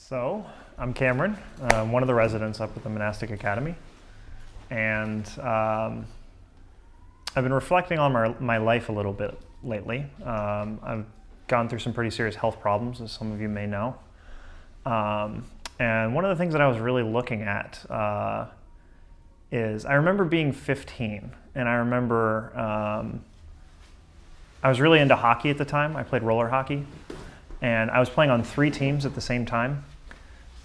So, I'm Cameron. I'm one of the residents up at the Monastic Academy, and I've been reflecting on my life a little bit lately. I've gone through some pretty serious health problems, as some of you may know. And one of the things that I was really looking at is I remember being 15, and I remember I was really into hockey at the time. I played roller hockey, and I was playing on 3 teams at the same time.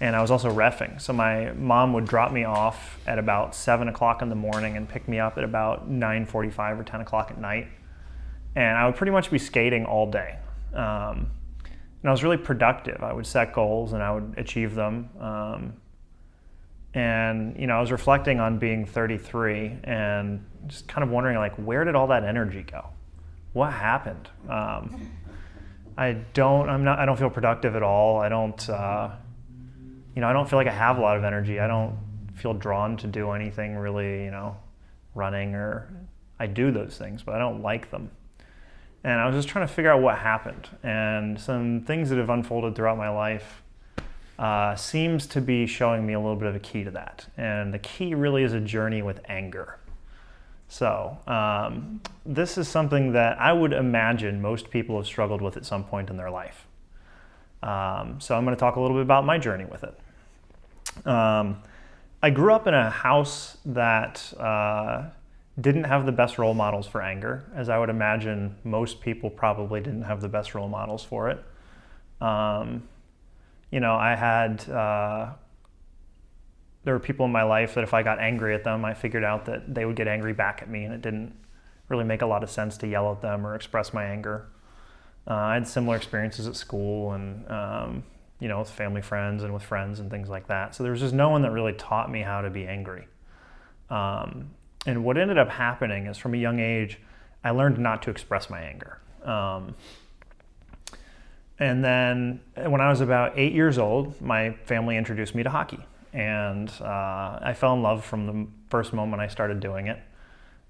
And I was also reffing. So my mom would drop me off at about 7 o'clock in the morning and pick me up at about 9:45 or 10 o'clock at night. And I would pretty much be skating all day. And I was really productive. I would set goals and I would achieve them. And I was reflecting on being 33 and just kind of wondering, like, where did all that energy go? What happened? I don't feel productive at all. I don't feel like I have a lot of energy. I don't feel drawn to do anything really, running, or I do those things, but I don't like them. And I was just trying to figure out what happened. And some things that have unfolded throughout my life seems to be showing me a little bit of a key to that. And the key really is a journey with anger. So this is something that I would imagine most people have struggled with at some point in their life. So I'm going to talk a little bit about my journey with it. I grew up in a house that didn't have the best role models for anger, as I would imagine most people probably didn't have the best role models for it. There were people in my life that if I got angry at them, I figured out that they would get angry back at me, and it didn't really make a lot of sense to yell at them or express my anger. I had similar experiences at school and, with family friends and with friends and things like that. So there was just no one that really taught me how to be angry. And what ended up happening is, from a young age, I learned not to express my anger. And then when I was about 8 years old, my family introduced me to hockey. And I fell in love from the first moment I started doing it.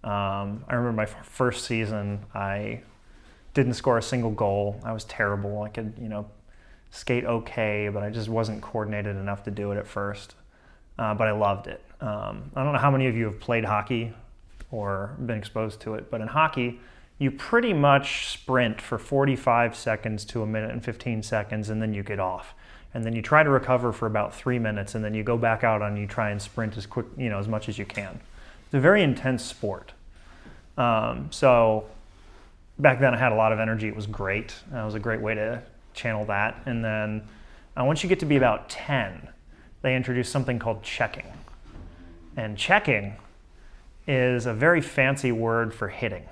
I remember my first season, I didn't score a single goal. I was terrible. I could, skate okay, but I just wasn't coordinated enough to do it at first. But I loved it. I don't know how many of you have played hockey or been exposed to it, but in hockey, you pretty much sprint for 45 seconds to 1 minute and 15 seconds, and then you get off. And then you try to recover for about 3 minutes, and then you go back out and you try and sprint as quick, as much as you can. It's a very intense sport. So back then I had a lot of energy. It was great. It was a great way to channel that. And then once you get to be about 10, they introduced something called checking. And checking is a very fancy word for hitting.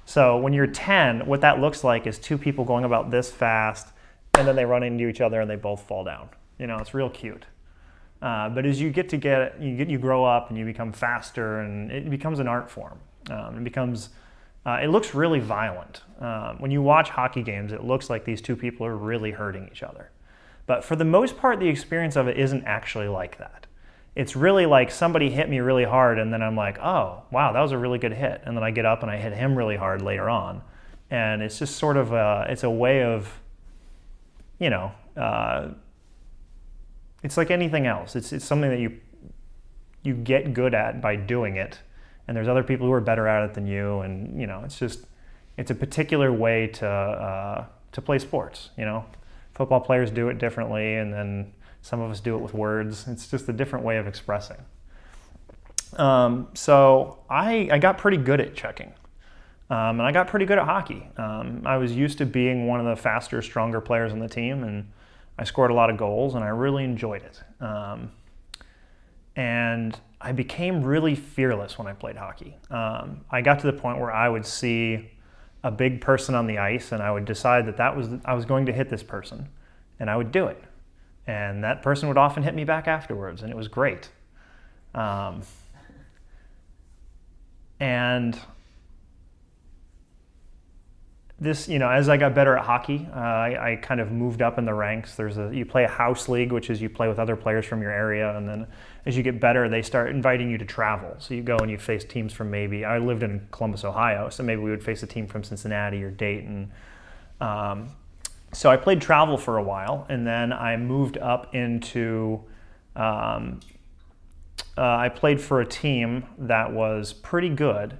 So when you're 10, what that looks like is 2 people going about this fast, and then they run into each other and they both fall down. It's real cute. But as you you grow up and you become faster, and it becomes an art form. It looks really violent. When you watch hockey games, it looks like these 2 people are really hurting each other. But for the most part, the experience of it isn't actually like that. It's really like somebody hit me really hard, and then I'm like, oh, wow, that was a really good hit. And then I get up and I hit him really hard later on. And it's just sort of it's a way of, it's like anything else. It's something that you get good at by doing it. And there's other people who are better at it than you, and it's a particular way to play sports. Football players do it differently, and then some of us do it with words. It's just a different way of expressing. So I got pretty good at checking, and I got pretty good at hockey. I was used to being one of the faster, stronger players on the team, and I scored a lot of goals, and I really enjoyed it. And I became really fearless when I played hockey. I got to the point where I would see a big person on the ice, and I would decide that I was going to hit this person, and I would do it. And that person would often hit me back afterwards, and it was great. And this, as I got better at hockey, I kind of moved up in the ranks. You play a house league, which is you play with other players from your area, and then as you get better, they start inviting you to travel. So you go and you face teams from I lived in Columbus, Ohio, so maybe we would face a team from Cincinnati or Dayton. So I played travel for a while, and then I moved up into, I played for a team that was pretty good.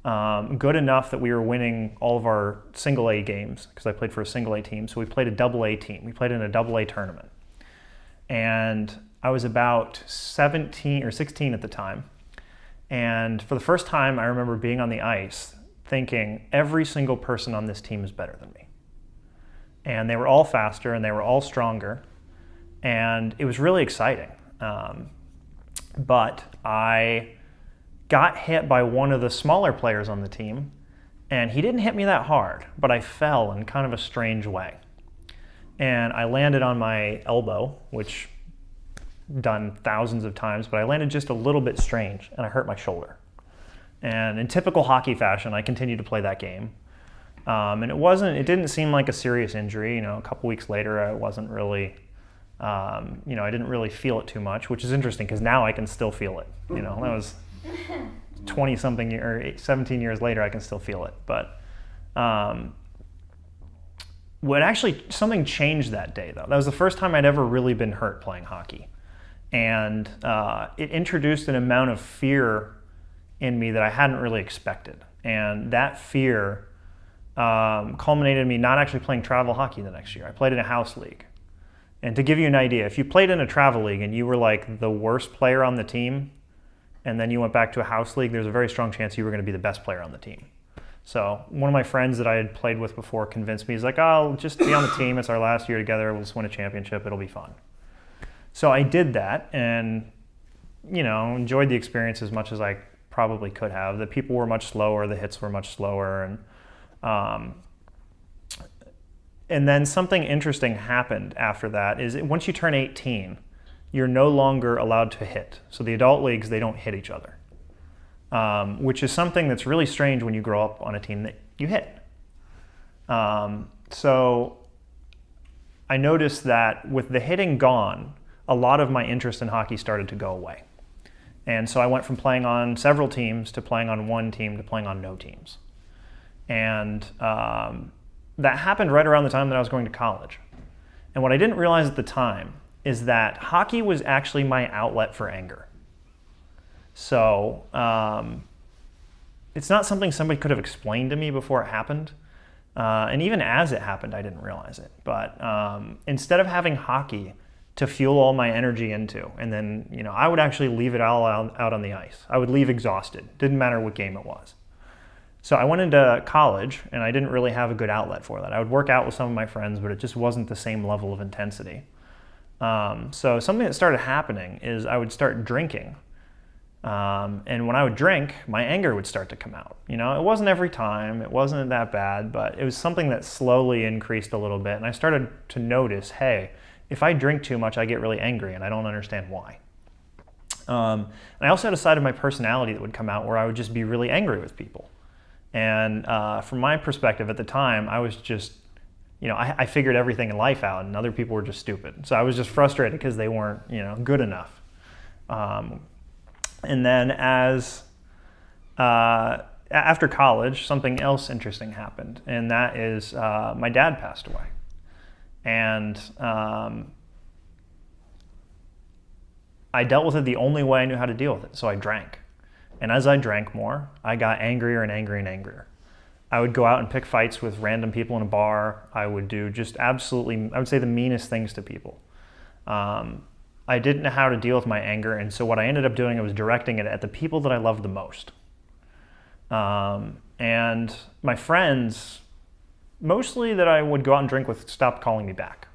Good enough that we were winning all of our single A games, because I played for a single A team. So we played a double A team. We played in a double A tournament. And I was about 17 or 16 at the time. And for the first time, I remember being on the ice thinking every single person on this team is better than me. And they were all faster and they were all stronger. And it was really exciting. But I got hit by one of the smaller players on the team, and he didn't hit me that hard, but I fell in kind of a strange way. And I landed on my elbow, which done thousands of times, but I landed just a little bit strange, and I hurt my shoulder. And in typical hockey fashion, I continued to play that game. And it didn't seem like a serious injury. A couple weeks later, I wasn't really, I didn't really feel it too much, which is interesting because now I can still feel it. That was 20-something or 17 years later, I can still feel it. But something changed that day, though. That was the first time I'd ever really been hurt playing hockey. And it introduced an amount of fear in me that I hadn't really expected. And that fear culminated in me not actually playing travel hockey the next year. I played in a house league. And to give you an idea, if you played in a travel league and you were like the worst player on the team, and then you went back to a house league, there's a very strong chance you were going to be the best player on the team. So one of my friends that I had played with before convinced me, he's like, "Oh, just be on the team. It's our last year together. We'll just win a championship. It'll be fun." So I did that and, enjoyed the experience as much as I probably could have. The people were much slower. The hits were much slower. And then something interesting happened after that is once you turn 18, you're no longer allowed to hit. So the adult leagues, they don't hit each other, which is something that's really strange when you grow up on a team that you hit. So I noticed that with the hitting gone, a lot of my interest in hockey started to go away. And so I went from playing on several teams to playing on one team to playing on no teams. And that happened right around the time that I was going to college. And what I didn't realize at the time is that hockey was actually my outlet for anger. So it's not something somebody could have explained to me before it happened. And even as it happened, I didn't realize it. But instead of having hockey to fuel all my energy into, and then I would actually leave it all out on the ice. I would leave exhausted. Didn't matter what game it was. So I went into college, and I didn't really have a good outlet for that. I would work out with some of my friends, but it just wasn't the same level of intensity. So something that started happening is I would start drinking. And when I would drink, my anger would start to come out. It wasn't every time, it wasn't that bad, but it was something that slowly increased a little bit. And I started to notice, hey, if I drink too much, I get really angry, and I don't understand why. And I also had a side of my personality that would come out where I would just be really angry with people. And from my perspective at the time, I was just, I figured everything in life out, and other people were just stupid. So I was just frustrated because they weren't, good enough. And then after college, something else interesting happened, and that is my dad passed away. And I dealt with it the only way I knew how to deal with it, so I drank. And as I drank more, I got angrier and angrier and angrier. I would go out and pick fights with random people in a bar. I would do just absolutely, I would say the meanest things to people. I didn't know how to deal with my anger, and so what I ended up doing was directing it at the people that I loved the most. And my friends, mostly that I would go out and drink with, stopped calling me back.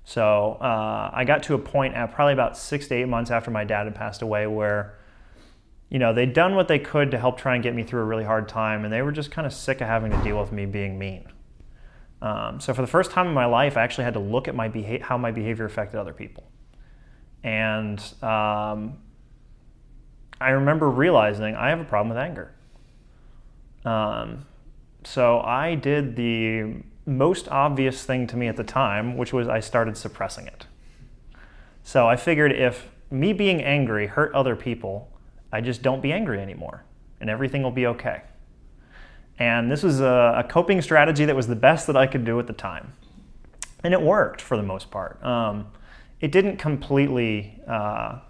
So I got to a point at probably about 6 to 8 months after my dad had passed away where they'd done what they could to help try and get me through a really hard time, and they were just kind of sick of having to deal with me being mean. So for the first time in my life, I actually had to look at how my behavior affected other people. And I remember realizing I have a problem with anger. So I did the most obvious thing to me at the time, which was I started suppressing it. So I figured if me being angry hurt other people, I just don't be angry anymore, and everything will be okay. And this was a coping strategy that was the best that I could do at the time. And it worked for the most part. It didn't completely go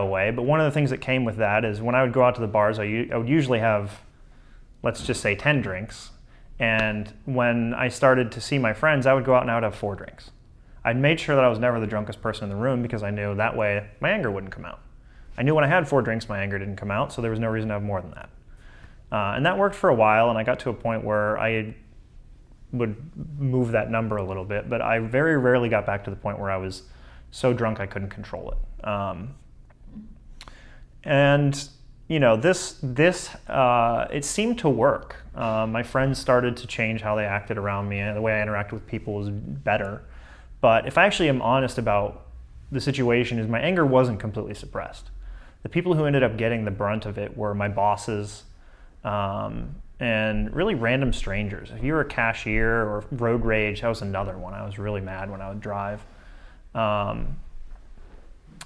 away, but one of the things that came with that is when I would go out to the bars, I would usually have, let's just say, 10 drinks. And when I started to see my friends, I would go out and I would have 4 drinks. I'd made sure that I was never the drunkest person in the room because I knew that way my anger wouldn't come out. I knew when I had 4 drinks, my anger didn't come out, so there was no reason to have more than that. And that worked for a while, and I got to a point where I would move that number a little bit, but I very rarely got back to the point where I was so drunk I couldn't control it. And you know, this it seemed to work. My friends started to change how they acted around me, and the way I interacted with people was better. But if I actually am honest about the situation, is my anger wasn't completely suppressed. The people who ended up getting the brunt of it were my bosses, and really random strangers. If you were a cashier or road rage, that was another one. I was really mad when I would drive.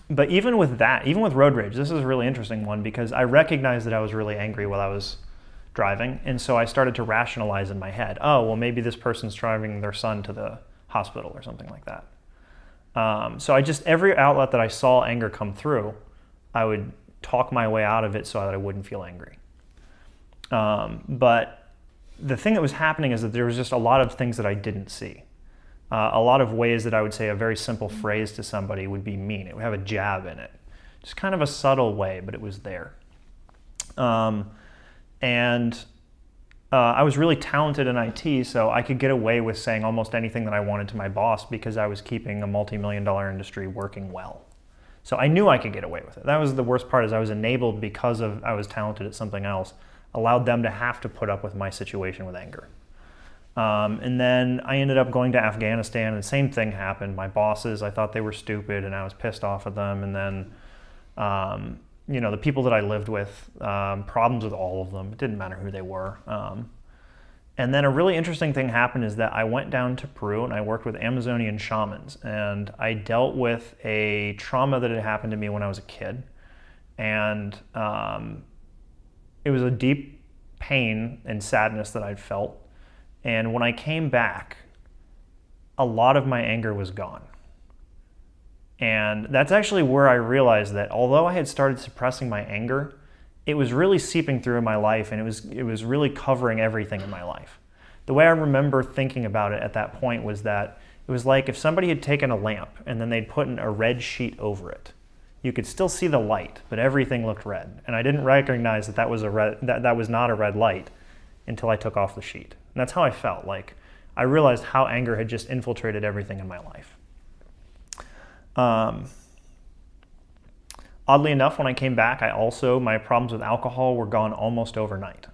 But even with that, even with road rage, this is a really interesting one because I recognized that I was really angry while I was driving. And so I started to rationalize in my head, oh, well, maybe this person's driving their son to the hospital or something like that. So every outlet that I saw anger come through, I would talk my way out of it so that I wouldn't feel angry. But the thing that was happening is that there was just a lot of things that I didn't see. A lot of ways that I would say a very simple phrase to somebody would be mean. It would have a jab in it. Just kind of a subtle way, but it was there. I was really talented in IT, so I could get away with saying almost anything that I wanted to my boss because I was keeping a multi-million-dollar industry working well. So I knew I could get away with it. That was the worst part, is I was enabled because I was talented at something else, allowed them to have to put up with my situation with anger. And then I ended up going to Afghanistan, and the same thing happened. My bosses, I thought they were stupid, and I was pissed off at them. And then, the people that I lived with, problems with all of them. It didn't matter who they were. And then a really interesting thing happened is that I went down to Peru, and I worked with Amazonian shamans. And I dealt with a trauma that had happened to me when I was a kid. And it was a deep pain and sadness that I'd felt. And when I came back, a lot of my anger was gone. And that's actually where I realized that although I had started suppressing my anger, it was really seeping through in my life, and it was really covering everything in my life. The way I remember thinking about it at that point was that it was like if somebody had taken a lamp and then they'd put a red sheet over it. You could still see the light, but everything looked red. And I didn't recognize that was that was not a red light until I took off the sheet. And that's how I felt. Like I realized how anger had just infiltrated everything in my life. Oddly enough, when I came back, my problems with alcohol were gone almost overnight.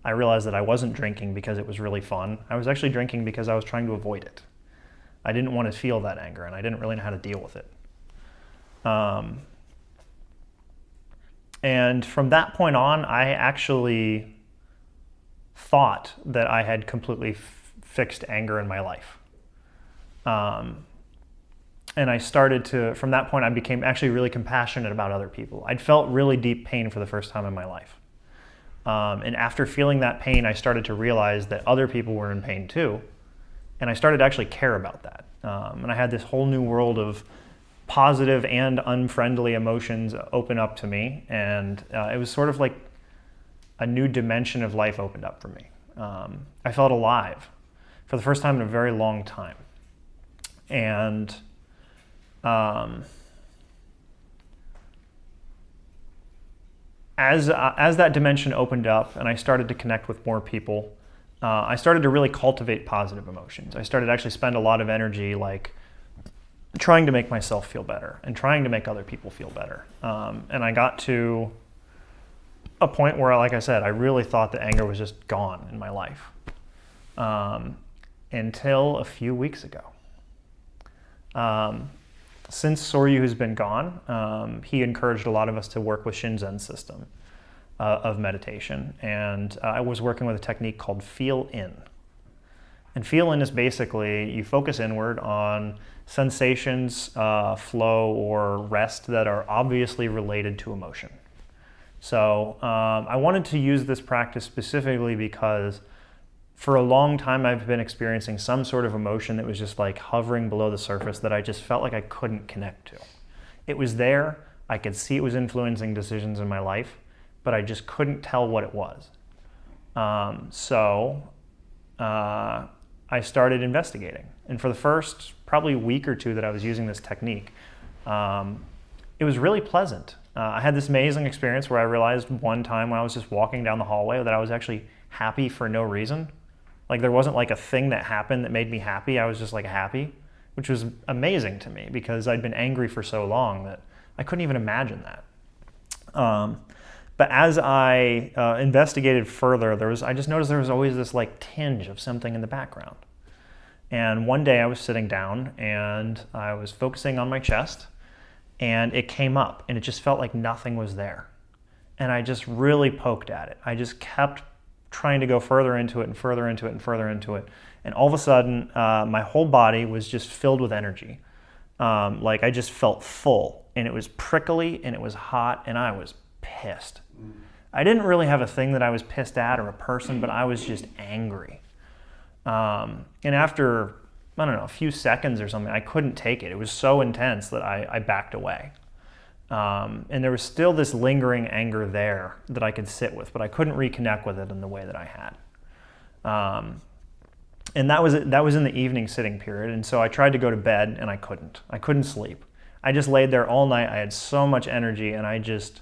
I realized that I wasn't drinking because it was really fun. I was actually drinking because I was trying to avoid it. I didn't want to feel that anger, and I didn't really know how to deal with it. And from that point on, I actually thought that I had completely fixed anger in my life. And I started to, from that point, I became actually really compassionate about other people. I'd felt really deep pain for the first time in my life. And after feeling that pain, I started to realize that other people were in pain too. And I started to actually care about that. And I had this whole new world of positive and unfriendly emotions open up to me. And it was sort of like a new dimension of life opened up for me. I felt alive for the first time in a very long time. And as that dimension opened up and I started to connect with more people, I started to really cultivate positive emotions. I started to actually spend a lot of energy like trying to make myself feel better and trying to make other people feel better. And I got to a point where, like I said, I really thought that anger was just gone in my life. Until a few weeks ago. Since Soryu has been gone, he encouraged a lot of us to work with Shinzen system of meditation. And I was working with a technique called Feel In. And Feel In is basically, you focus inward on sensations, flow, or rest that are obviously related to emotion. So I wanted to use this practice specifically because For a long time, I've been experiencing some sort of emotion that was just like hovering below the surface that I just felt like I couldn't connect to. It was there. I could see it was influencing decisions in my life, but I just couldn't tell what it was. So I started investigating. And for the first probably week or two that I was using this technique, it was really pleasant. I had this amazing experience where I realized one time when I was just walking down the hallway that I was actually happy for no reason. Like there wasn't like a thing that happened that made me happy. I was just like happy, which was amazing to me because I'd been angry for so long that I couldn't even imagine that. But as I investigated further, I just noticed there was always this like tinge of something in the background. And one day I was sitting down and I was focusing on my chest, and it came up and it just felt like nothing was there. And I just really poked at it. I just kept trying to go further into it and further into it and further into it. And all of a sudden, my whole body was just filled with energy. Like I just felt full, and it was prickly and it was hot, and I was pissed. I didn't really have a thing that I was pissed at or a person, but I was just angry. And after, I don't know, a few seconds or something, I couldn't take it. It was so intense that I backed away. And there was still this lingering anger there that I could sit with, but I couldn't reconnect with it in the way that I had. And that was in the evening sitting period. And so I tried to go to bed and I couldn't sleep. I just laid there all night. I had so much energy and I just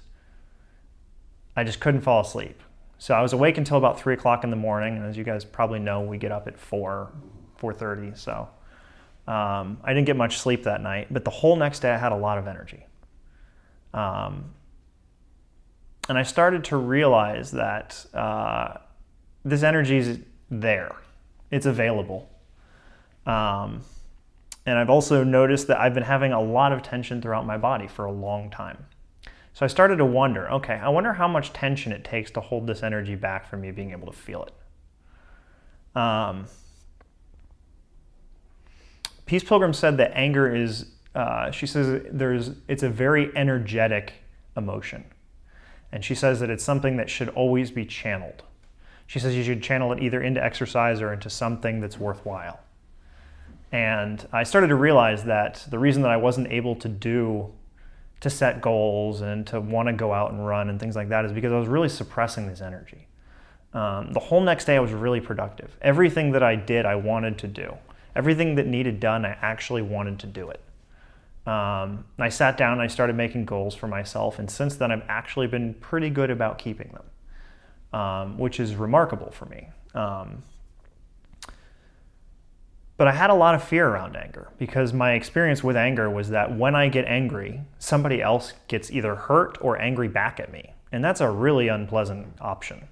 couldn't fall asleep. So I was awake until about 3 o'clock in the morning. And as you guys probably know, we get up at 4:30. So I didn't get much sleep that night, but the whole next day I had a lot of energy. And I started to realize that this energy is there. It's available. And I've also noticed that I've been having a lot of tension throughout my body for a long time. So I started to wonder, okay, I wonder how much tension it takes to hold this energy back from me being able to feel it. Peace Pilgrim said that anger is, she says it's a very energetic emotion. And she says that it's something that should always be channeled. She says you should channel it either into exercise or into something that's worthwhile. And I started to realize that the reason that I wasn't able to set goals and to want to go out and run and things like that is because I was really suppressing this energy. The whole next day I was really productive. Everything that I did, I wanted to do. Everything that needed done, I actually wanted to do it. I sat down and I started making goals for myself, and since then I've actually been pretty good about keeping them, which is remarkable for me. But I had a lot of fear around anger because my experience with anger was that when I get angry, somebody else gets either hurt or angry back at me. And that's a really unpleasant option.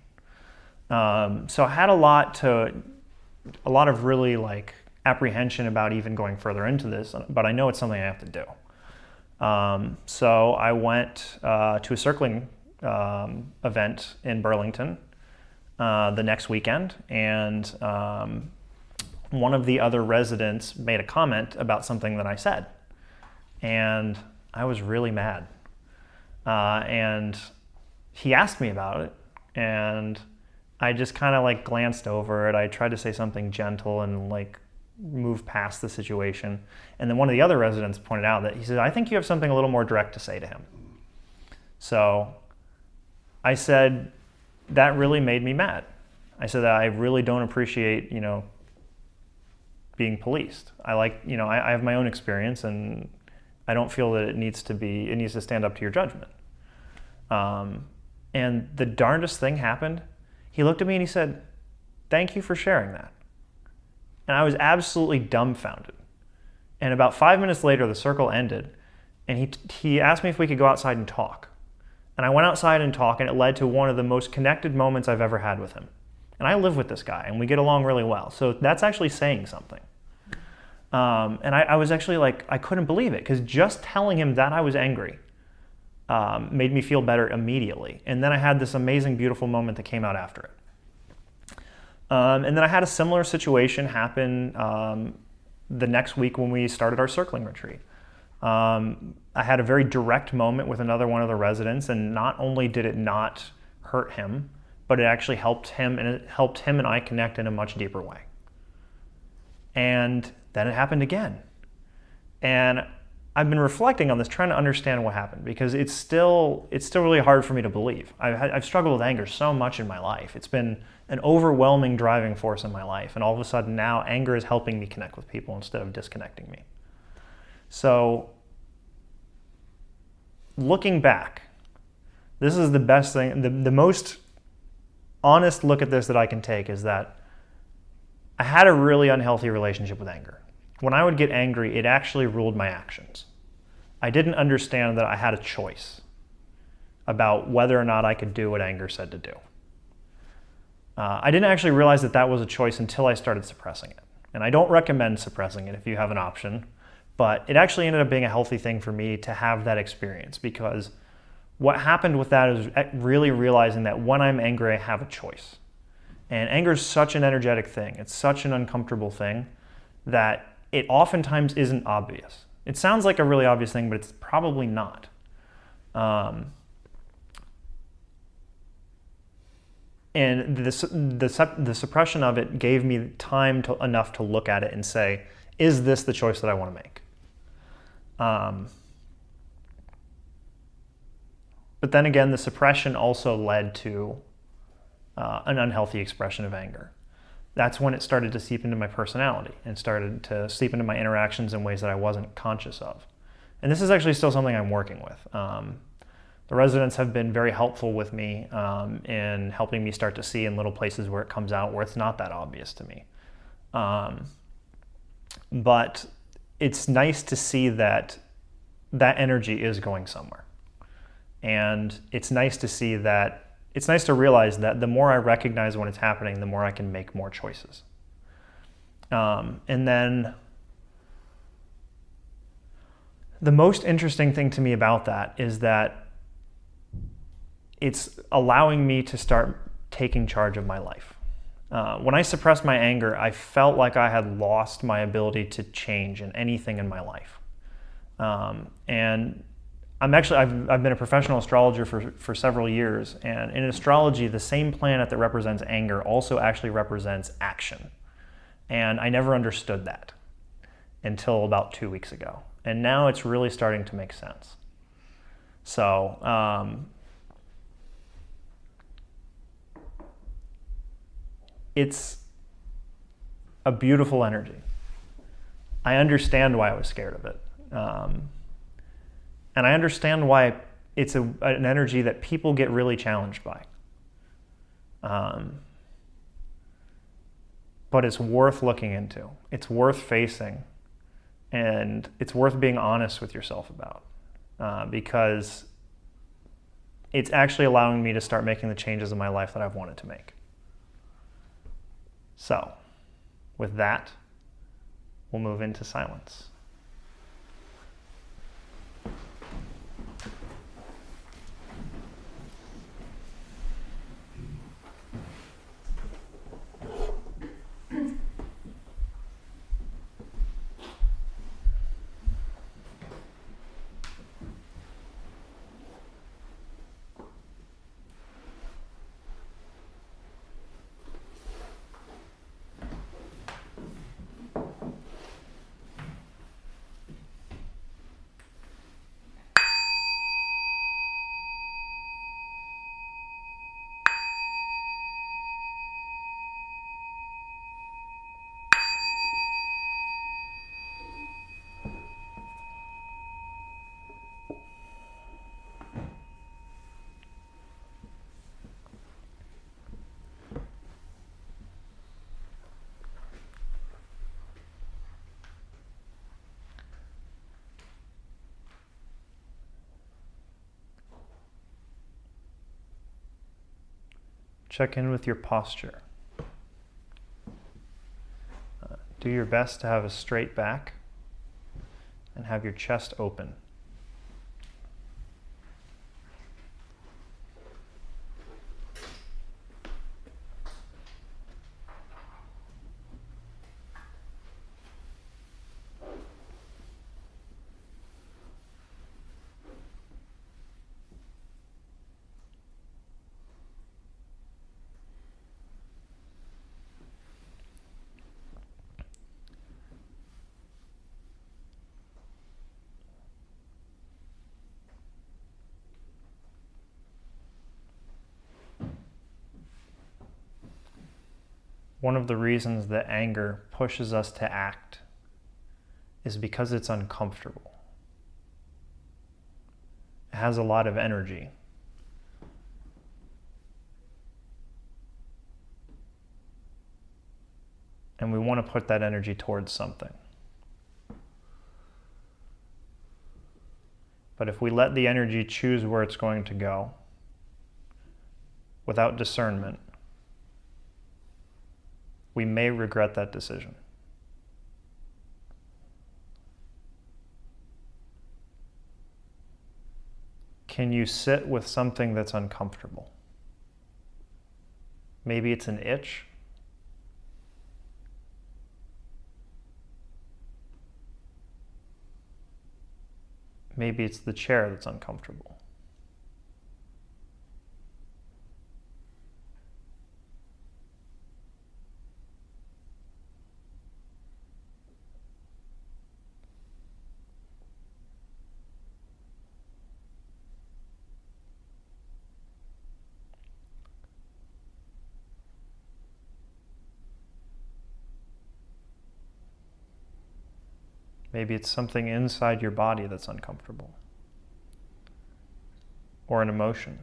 So I had a lot of really like apprehension about even going further into this, but I know it's something I have to do. So I went to a circling event in Burlington the next weekend, and one of the other residents made a comment about something that I said, and I was really mad. And he asked me about it, and I just kind of like glanced over it. I tried to say something gentle and like move past the situation. And then one of the other residents pointed out that he said, I think you have something a little more direct to say to him. So I said, that really made me mad. I said that I really don't appreciate, being policed. I have my own experience, and I don't feel that it needs to stand up to your judgment. And the darndest thing happened. He looked at me and he said, thank you for sharing that. And I was absolutely dumbfounded. And about 5 minutes later, the circle ended, and he asked me if we could go outside and talk. And I went outside and talked, and it led to one of the most connected moments I've ever had with him. And I live with this guy, and we get along really well. So that's actually saying something. And I was actually like, I couldn't believe it, because just telling him that I was angry made me feel better immediately. And then I had this amazing, beautiful moment that came out after it. And then I had a similar situation happen the next week when we started our circling retreat. I had a very direct moment with another one of the residents, and not only did it not hurt him, but it actually helped him, and it helped him and I connect in a much deeper way. And then it happened again. And I've been reflecting on this, trying to understand what happened, because it's still really hard for me to believe. I've struggled with anger so much in my life. It's been an overwhelming driving force in my life. And all of a sudden now anger is helping me connect with people instead of disconnecting me. So looking back, this is the best thing, the most honest look at this that I can take is that I had a really unhealthy relationship with anger. When I would get angry, it actually ruled my actions. I didn't understand that I had a choice about whether or not I could do what anger said to do. I didn't actually realize that that was a choice until I started suppressing it. And I don't recommend suppressing it if you have an option, but it actually ended up being a healthy thing for me to have that experience, because what happened with that is really realizing that when I'm angry, I have a choice. And anger is such an energetic thing. It's such an uncomfortable thing that it oftentimes isn't obvious. It sounds like a really obvious thing, but it's probably not. And the suppression of it gave me time enough to look at it and say, is this the choice that I want to make? But then again, the suppression also led to an unhealthy expression of anger. That's when it started to seep into my personality and started to seep into my interactions in ways that I wasn't conscious of. And this is actually still something I'm working with. The residents have been very helpful with me in helping me start to see in little places where it comes out, where it's not that obvious to me. But it's nice to see that that energy is going somewhere. And it's nice to see that, it's nice to realize that the more I recognize when it's happening, the more I can make more choices. And then the most interesting thing to me about that is that it's allowing me to start taking charge of my life. When I suppressed my anger, I felt like I had lost my ability to change in anything in my life. And I've been a professional astrologer for several years, and in astrology, the same planet that represents anger also actually represents action. And I never understood that until about 2 weeks ago. And now it's really starting to make sense. So, it's a beautiful energy. I understand why I was scared of it. And I understand why it's an energy that people get really challenged by. But it's worth looking into. It's worth facing. And it's worth being honest with yourself about. Because it's actually allowing me to start making the changes in my life that I've wanted to make. So, with that, we'll move into silence. Check in with your posture. Do your best to have a straight back and have your chest open. One of the reasons that anger pushes us to act is because it's uncomfortable. It has a lot of energy. And we want to put that energy towards something. But if we let the energy choose where it's going to go, without discernment, we may regret that decision. Can you sit with something that's uncomfortable? Maybe it's an itch. Maybe it's the chair that's uncomfortable. Maybe it's something inside your body that's uncomfortable, or an emotion.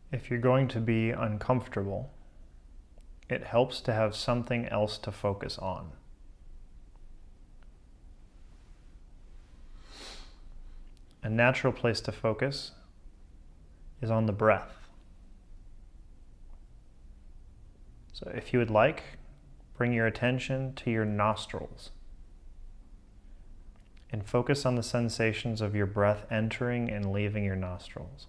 If you're going to be uncomfortable, it helps to have something else to focus on. A natural place to focus is on the breath. So if you would like, bring your attention to your nostrils and focus on the sensations of your breath entering and leaving your nostrils.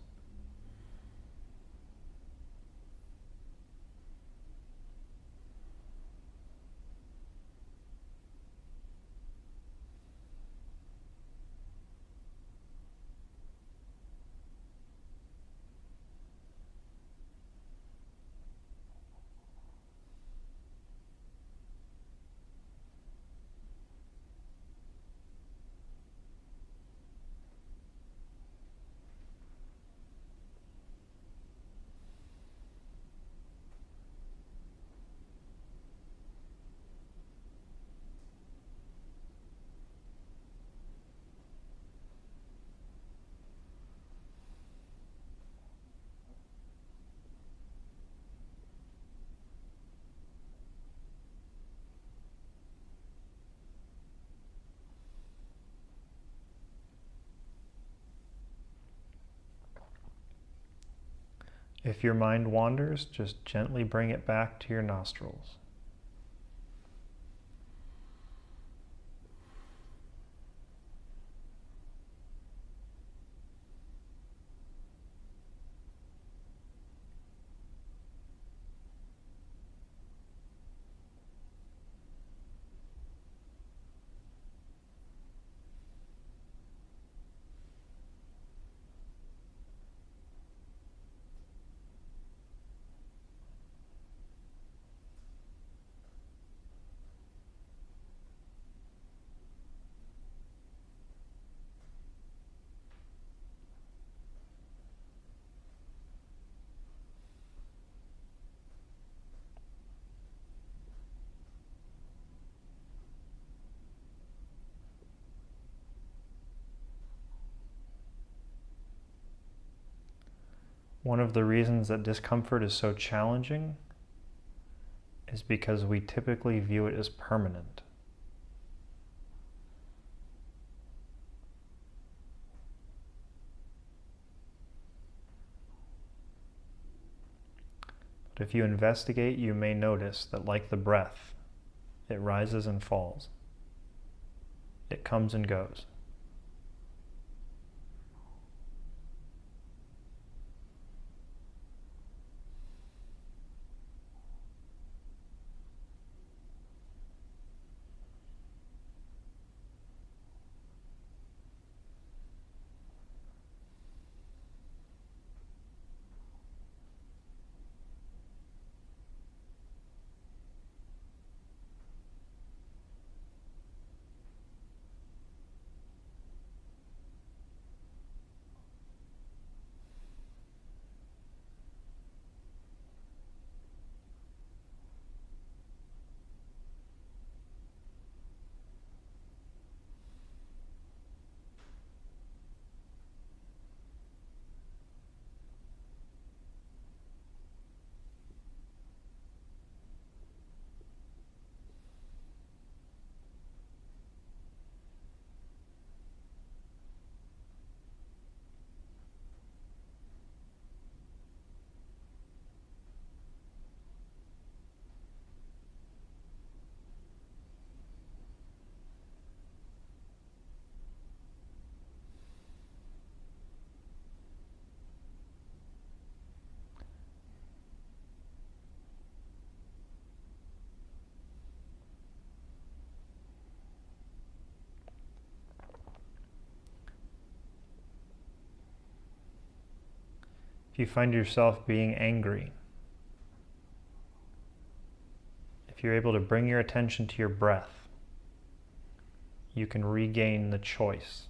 If your mind wanders, just gently bring it back to your nostrils. One of the reasons that discomfort is so challenging is because we typically view it as permanent. But if you investigate, you may notice that, like the breath, it rises and falls. It comes and goes. If you find yourself being angry, if you're able to bring your attention to your breath, you can regain the choice.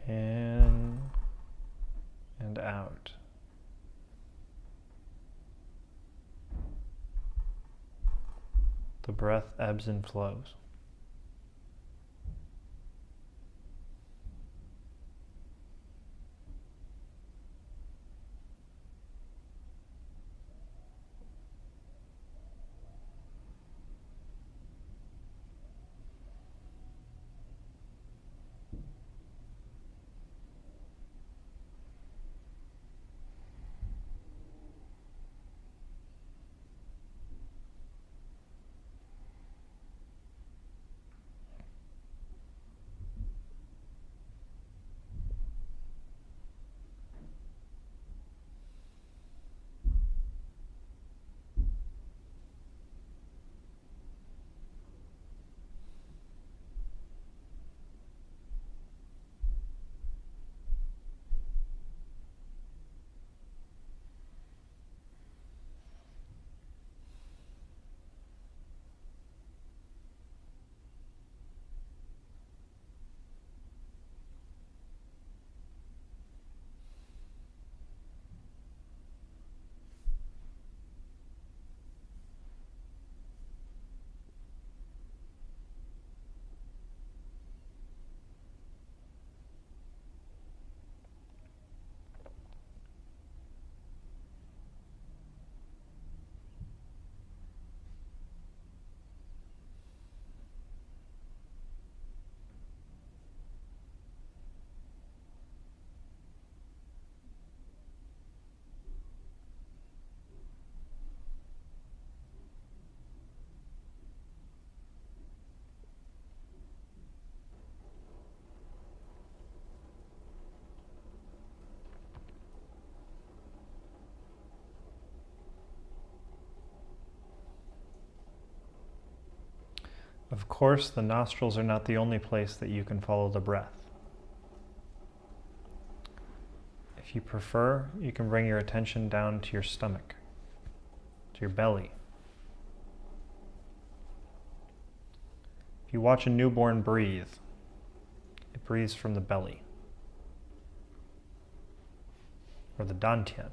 In and out. The breath ebbs and flows. Of course, the nostrils are not the only place that you can follow the breath. If you prefer, you can bring your attention down to your stomach, to your belly. If you watch a newborn breathe, it breathes from the belly, or the dantian.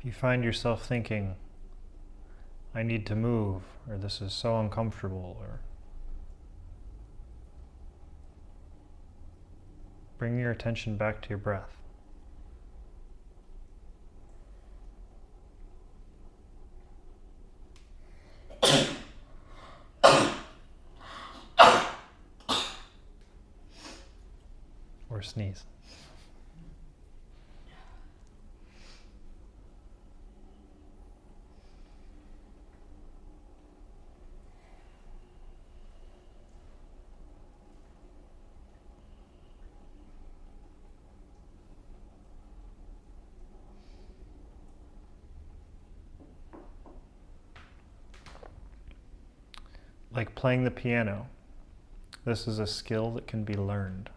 If you find yourself thinking, I need to move, or this is so uncomfortable, or bring your attention back to your breath. Or sneeze. Like playing the piano, this is a skill that can be learned.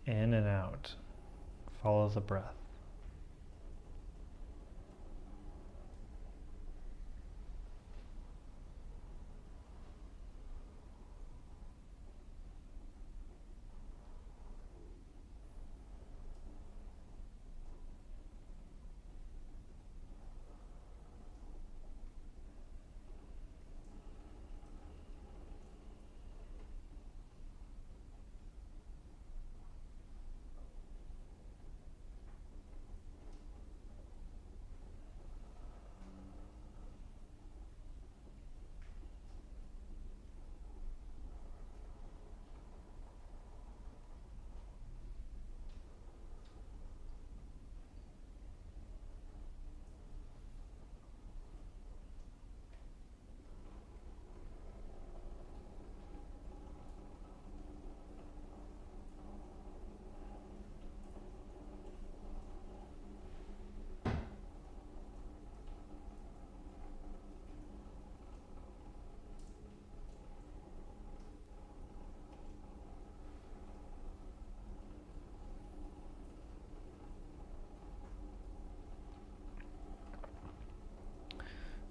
In and out. Follow the breath.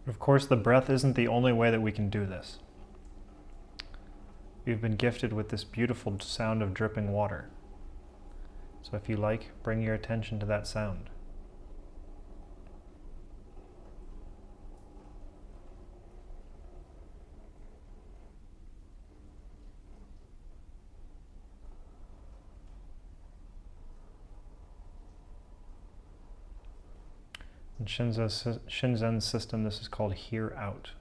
Of course, the breath isn't the only way that we can do this. We've been gifted with this beautiful sound of dripping water. So if you like, bring your attention to that sound. In Shinzen's system, this is called hear out.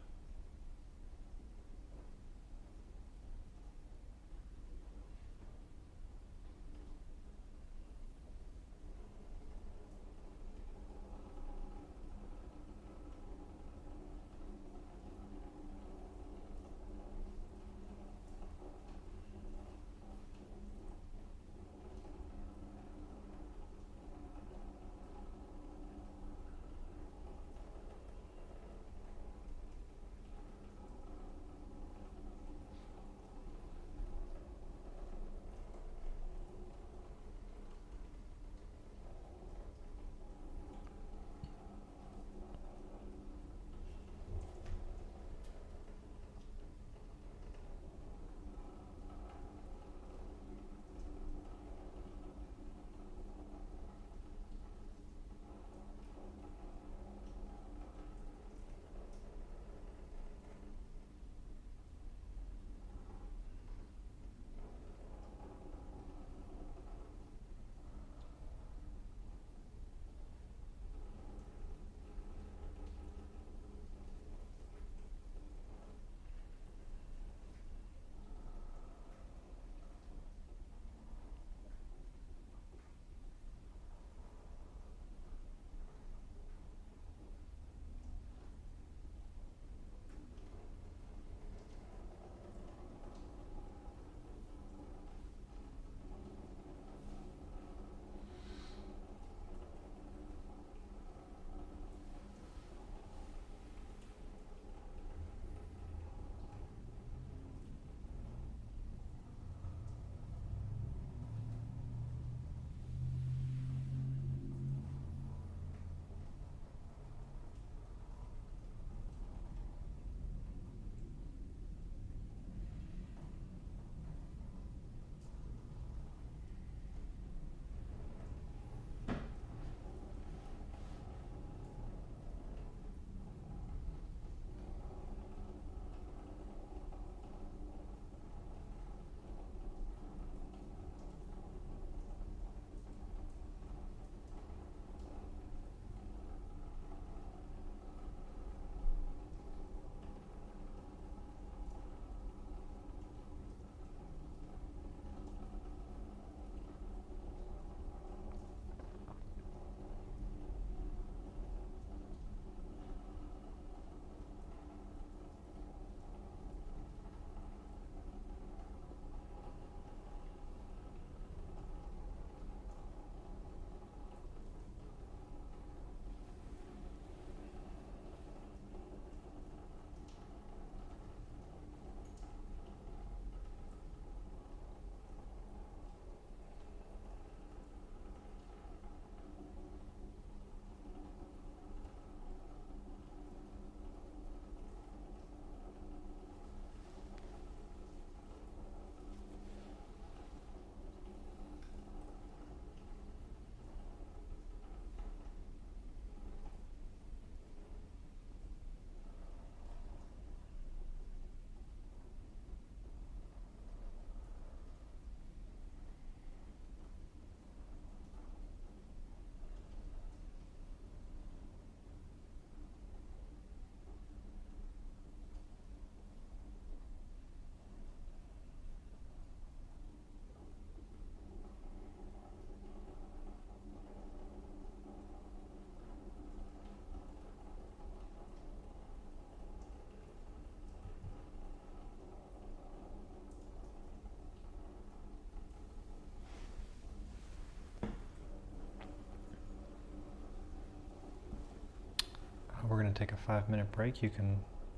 take a 5-minute break, you can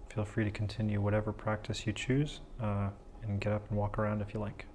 feel free to continue whatever practice you choose and get up and walk around if you like.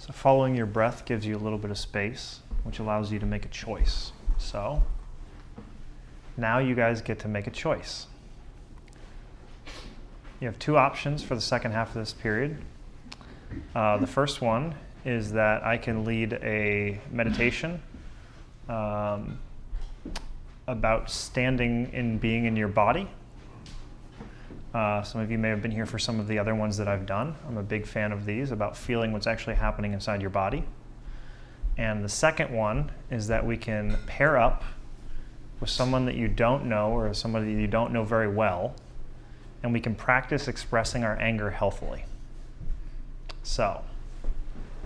So following your breath gives you a little bit of space which allows you to make a choice. So now you guys get to make a choice. You have two options for the second half of this period. The first one is that I can lead a meditation about standing and being in your body. Some of you may have been here for some of the other ones that I've done. I'm a big fan of these, about feeling what's actually happening inside your body. And the second one is that we can pair up with someone that you don't know or somebody that you don't know very well, and we can practice expressing our anger healthily. So,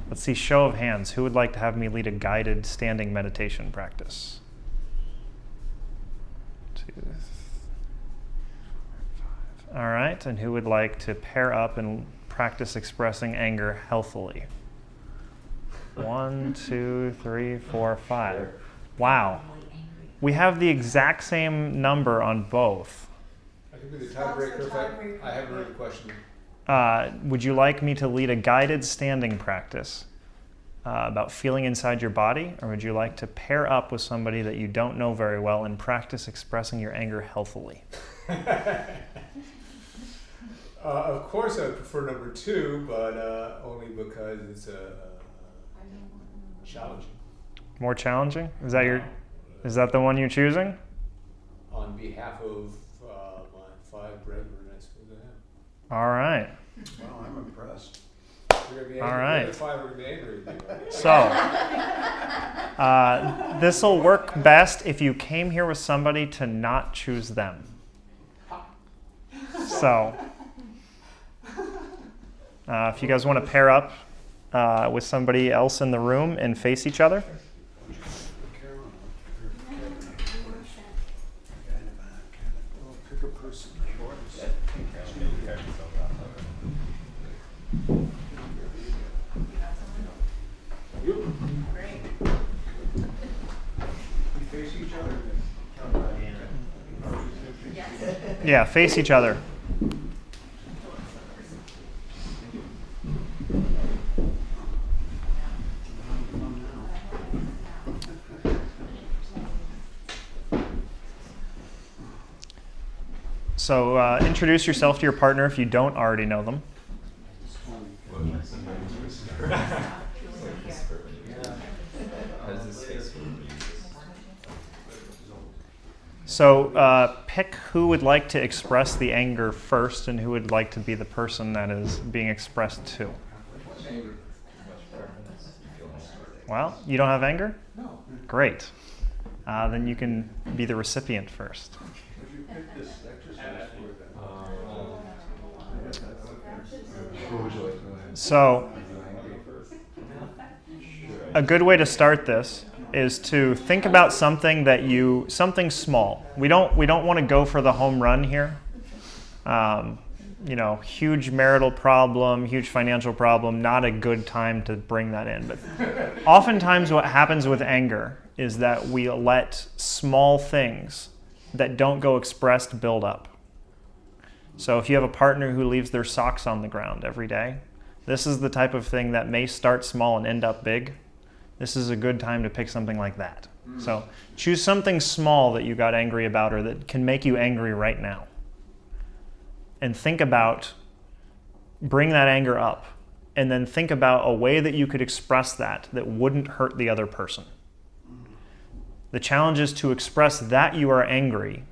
let's see, show of hands. Who would like to have me lead a guided standing meditation practice? 2, 3, 5. All right, and who would like to pair up and practice expressing anger healthily? 1, 2, 3, 4, 5. Wow. We have the exact same number on both. I can be the tiebreaker if I haven't heard the question. Would you like me to lead a guided standing practice about feeling inside your body, or would you like to pair up with somebody that you don't know very well and practice expressing your anger healthily? Of course, I would prefer number 2, but only because it's challenging. More challenging? Is that the one you're choosing? On behalf of my 5 brethren, I suppose I am. All right. Wow, I'm impressed. We're gonna be All angry. right. The other 5 are going to be angry with me. So, this will work best if you came here with somebody to not choose them. So, if you guys want to pair up with somebody else in the room and face each other. Pick a person. Face each other. Yeah, face each other. So introduce yourself to your partner if you don't already know them. So pick who would like to express the anger first and who would like to be the person that is being expressed to. Well, you don't have anger? No. Great. Then you can be the recipient first. So, a good way to start this is to think about something something small. We don't want to go for the home run here. Huge marital problem, huge financial problem, not a good time to bring that in. But oftentimes what happens with anger is that we let small things that don't go expressed build up. So if you have a partner who leaves their socks on the ground every day, this is the type of thing that may start small and end up big. This is a good time to pick something like that. So choose something small that you got angry about or that can make you angry right now. And think about, bring that anger up, and then think about a way that you could express that wouldn't hurt the other person. The challenge is to express that you are angry,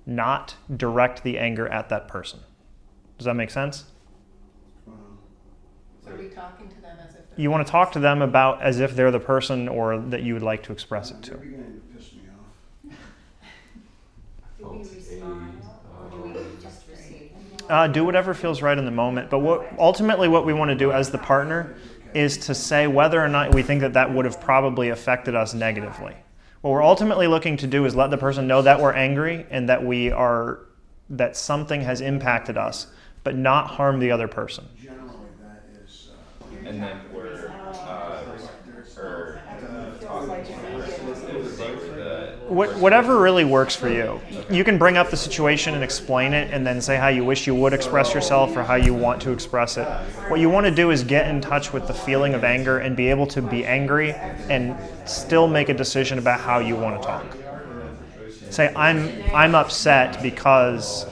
not direct the anger at that person. Does that make sense? So are we talking to them as if You want to talk to them about as if they're the person or that you would like to express it to. They're beginning to piss me off. do we respond or do we just receive? Do whatever feels right in the moment. But ultimately what we want to do as the partner is to say whether or not we think that would have probably affected us negatively. What we're ultimately looking to do is let the person know that we're angry and that something has impacted us, but not harm the other person. Generally, that is. And then we're talking to the person. It was like the Whatever really works for you. You can bring up the situation and explain it and then say how you wish you would express yourself or how you want to express it. What you want to do is get in touch with the feeling of anger and be able to be angry and still make a decision about how you want to talk. Say, I'm upset because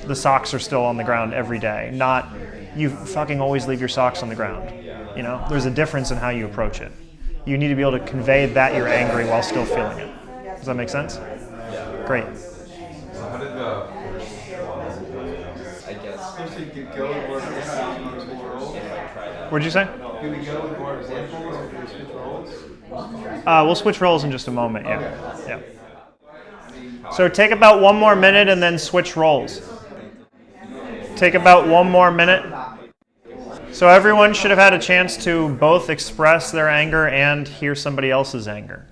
the socks are still on the ground every day, not you fucking always leave your socks on the ground. You know, there's a difference in how you approach it. You need to be able to convey that you're angry while still feeling it. Does that make sense? Yeah. Great. So how did the I guess You could go with more examples. if I try that. What'd you say? Do we go with more examples or do we switch roles? We'll switch roles in just a moment. Yeah. So take about 1 more minute and then switch roles. Take about 1 more minute. So everyone should have had a chance to both express their anger and hear somebody else's anger.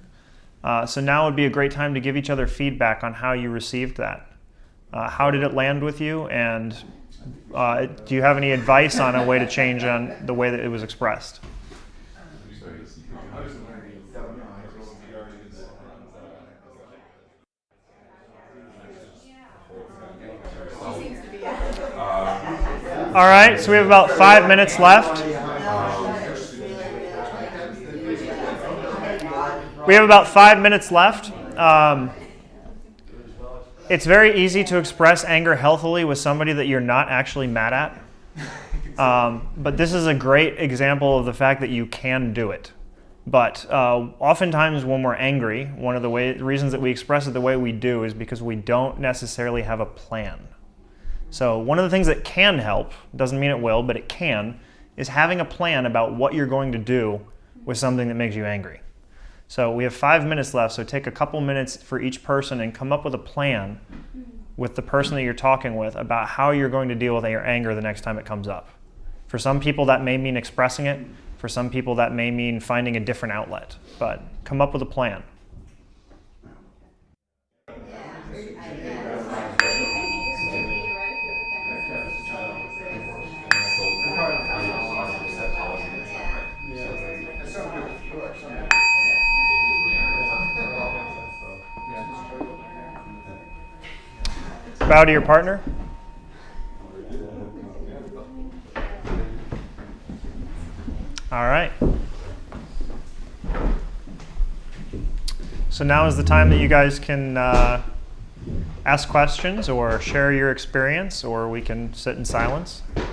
So now would be a great time to give each other feedback on how you received that. How did it land with you? And do you have any advice on a way to change on the way that it was expressed? All right, so we have about 5 minutes left. We have about 5 minutes left. It's very easy to express anger healthily with somebody that you're not actually mad at. But this is a great example of the fact that you can do it. But oftentimes when we're angry, one of the reasons that we express it the way we do is because we don't necessarily have a plan. So one of the things that can help, doesn't mean it will, but it can, is having a plan about what you're going to do with something that makes you angry. So we have 5 minutes left, so take a couple minutes for each person and come up with a plan with the person that you're talking with about how you're going to deal with your anger the next time it comes up. For some people that may mean expressing it, for some people that may mean finding a different outlet, but come up with a plan. Bow to your partner. All right. So now is the time that you guys can ask questions or share your experience, or we can sit in silence. Can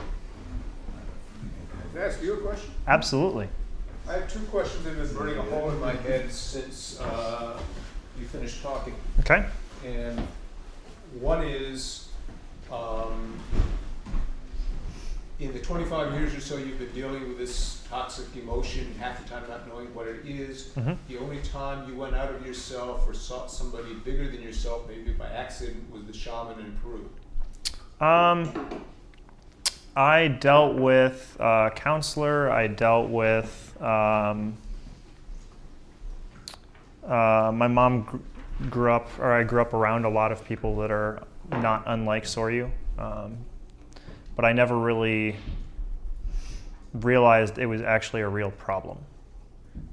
I ask you a question? Absolutely. I have 2 questions that have been burning a hole in my head since you finished talking. Okay. And one is, in the 25 years or so you've been dealing with this toxic emotion, half the time not knowing what it is, the only time you went out of yourself or saw somebody bigger than yourself, maybe by accident, was the shaman in Peru. I dealt with a counselor. I dealt with my mom grew up around a lot of people that are not unlike Soryu, but I never really realized it was actually a real problem.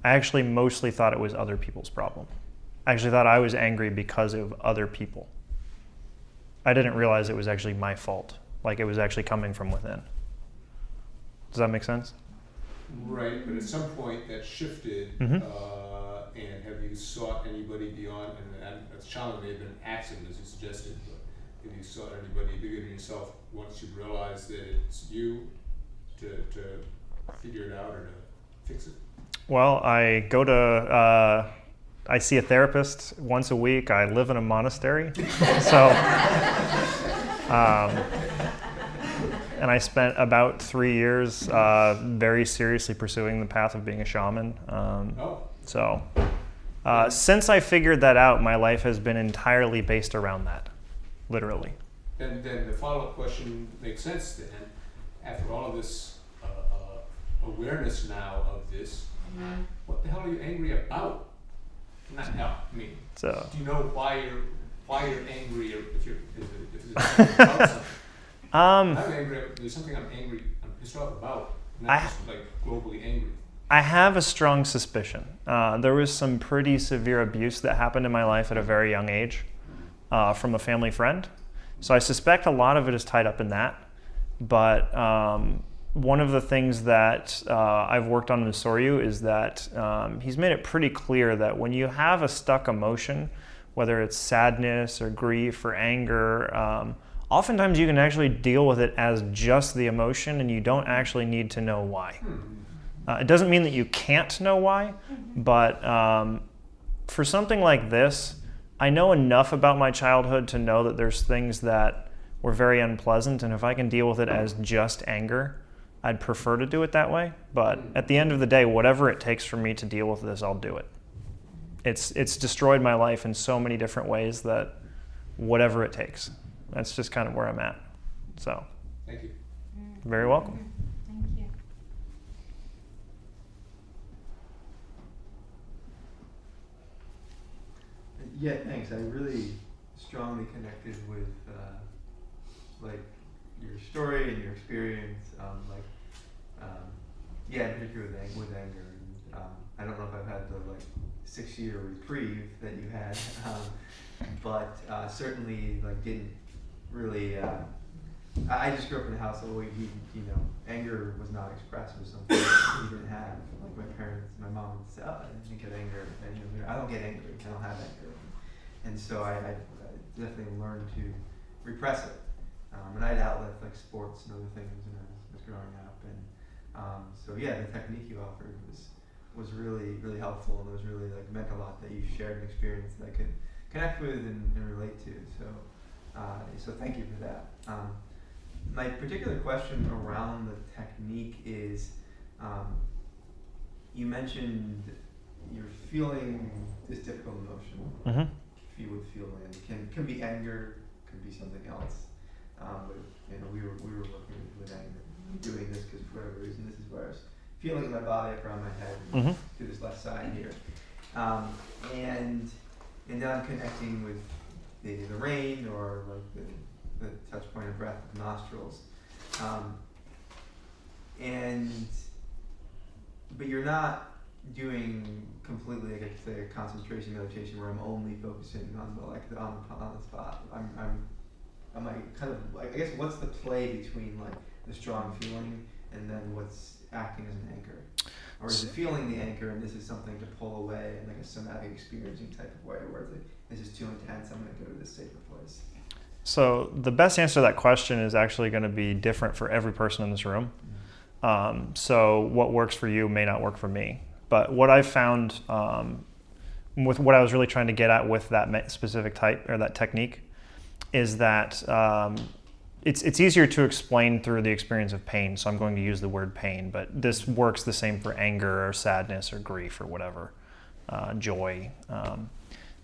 I actually mostly thought it was other people's problem. I actually thought I was angry because of other people. I didn't realize it was actually my fault, like it was actually coming from within. Does that make sense? Right, but at some point that shifted, and have you sought anybody beyond, and that shaman may have been an accident as you suggested, but have you sought anybody bigger than yourself once you realize that it's you to figure it out or to fix it? Well, I see a therapist once a week. I live in a monastery, so, and I spent about 3 years very seriously pursuing the path of being a shaman. So, since I figured that out, my life has been entirely based around that, literally. Then the follow-up question makes sense then. After all of this awareness now of this, what the hell are you angry about? Not hell, I mean, So, do you know why you're angry, or if it's about something? I'm angry. There's something I'm pissed off about, not just like globally angry. I have a strong suspicion. There was some pretty severe abuse that happened in my life at a very young age from a family friend. So I suspect a lot of it is tied up in that. But one of the things that I've worked on in Soryu is that he's made it pretty clear that when you have a stuck emotion, whether it's sadness or grief or anger, oftentimes you can actually deal with it as just the emotion and you don't actually need to know why. It doesn't mean that you can't know why, but for something like this, I know enough about my childhood to know that there's things that were very unpleasant, and if I can deal with it as just anger, I'd prefer to do it that way. But at the end of the day, whatever it takes for me to deal with this, I'll do it. It's destroyed my life in so many different ways that whatever it takes. That's just kind of where I'm at. So, Thank you. very welcome. Thank you. Yeah, thanks. I really strongly connected with like your story and your experience. Yeah, in particular with anger. And, I don't know if I've had the 6-year reprieve that you had, but certainly didn't really. I just grew up in a household where anger was not expressed as something that we didn't have. Like my parents, my mom would say, "Oh, I didn't get anger. I don't get angry. I don't have anger." And so I definitely learned to repress it. And I had outlets like sports and other things when I was growing up. And so yeah, the technique you offered was really, really helpful, and it was really meant a lot that you shared an experience that I could connect with and relate to. So thank you for that. My particular question around the technique is, you mentioned you're feeling this difficult emotion. Mm-hmm. If you would feel it, can be anger, can be something else. But we were working with anger, doing this because for whatever reason, this is where I was feeling in my body up around my head, Mm-hmm. to this left side here, and then I'm connecting with the rain or the touch point of breath with nostrils, but you're not doing completely a concentration meditation where I'm only focusing on the spot. I'm kind of I guess what's the play between the strong feeling and then what's acting as an anchor, or is it feeling the anchor and this is something to pull away in a somatic experiencing type of way where this is too intense, I'm going to go to this safer place? So the best answer to that question is actually going to be different for every person in this room. So what works for you may not work for me. But what I've found with what I was really trying to get at with that specific type or that technique is that it's easier to explain through the experience of pain. So I'm going to use the word pain, but this works the same for anger or sadness or grief or whatever, joy.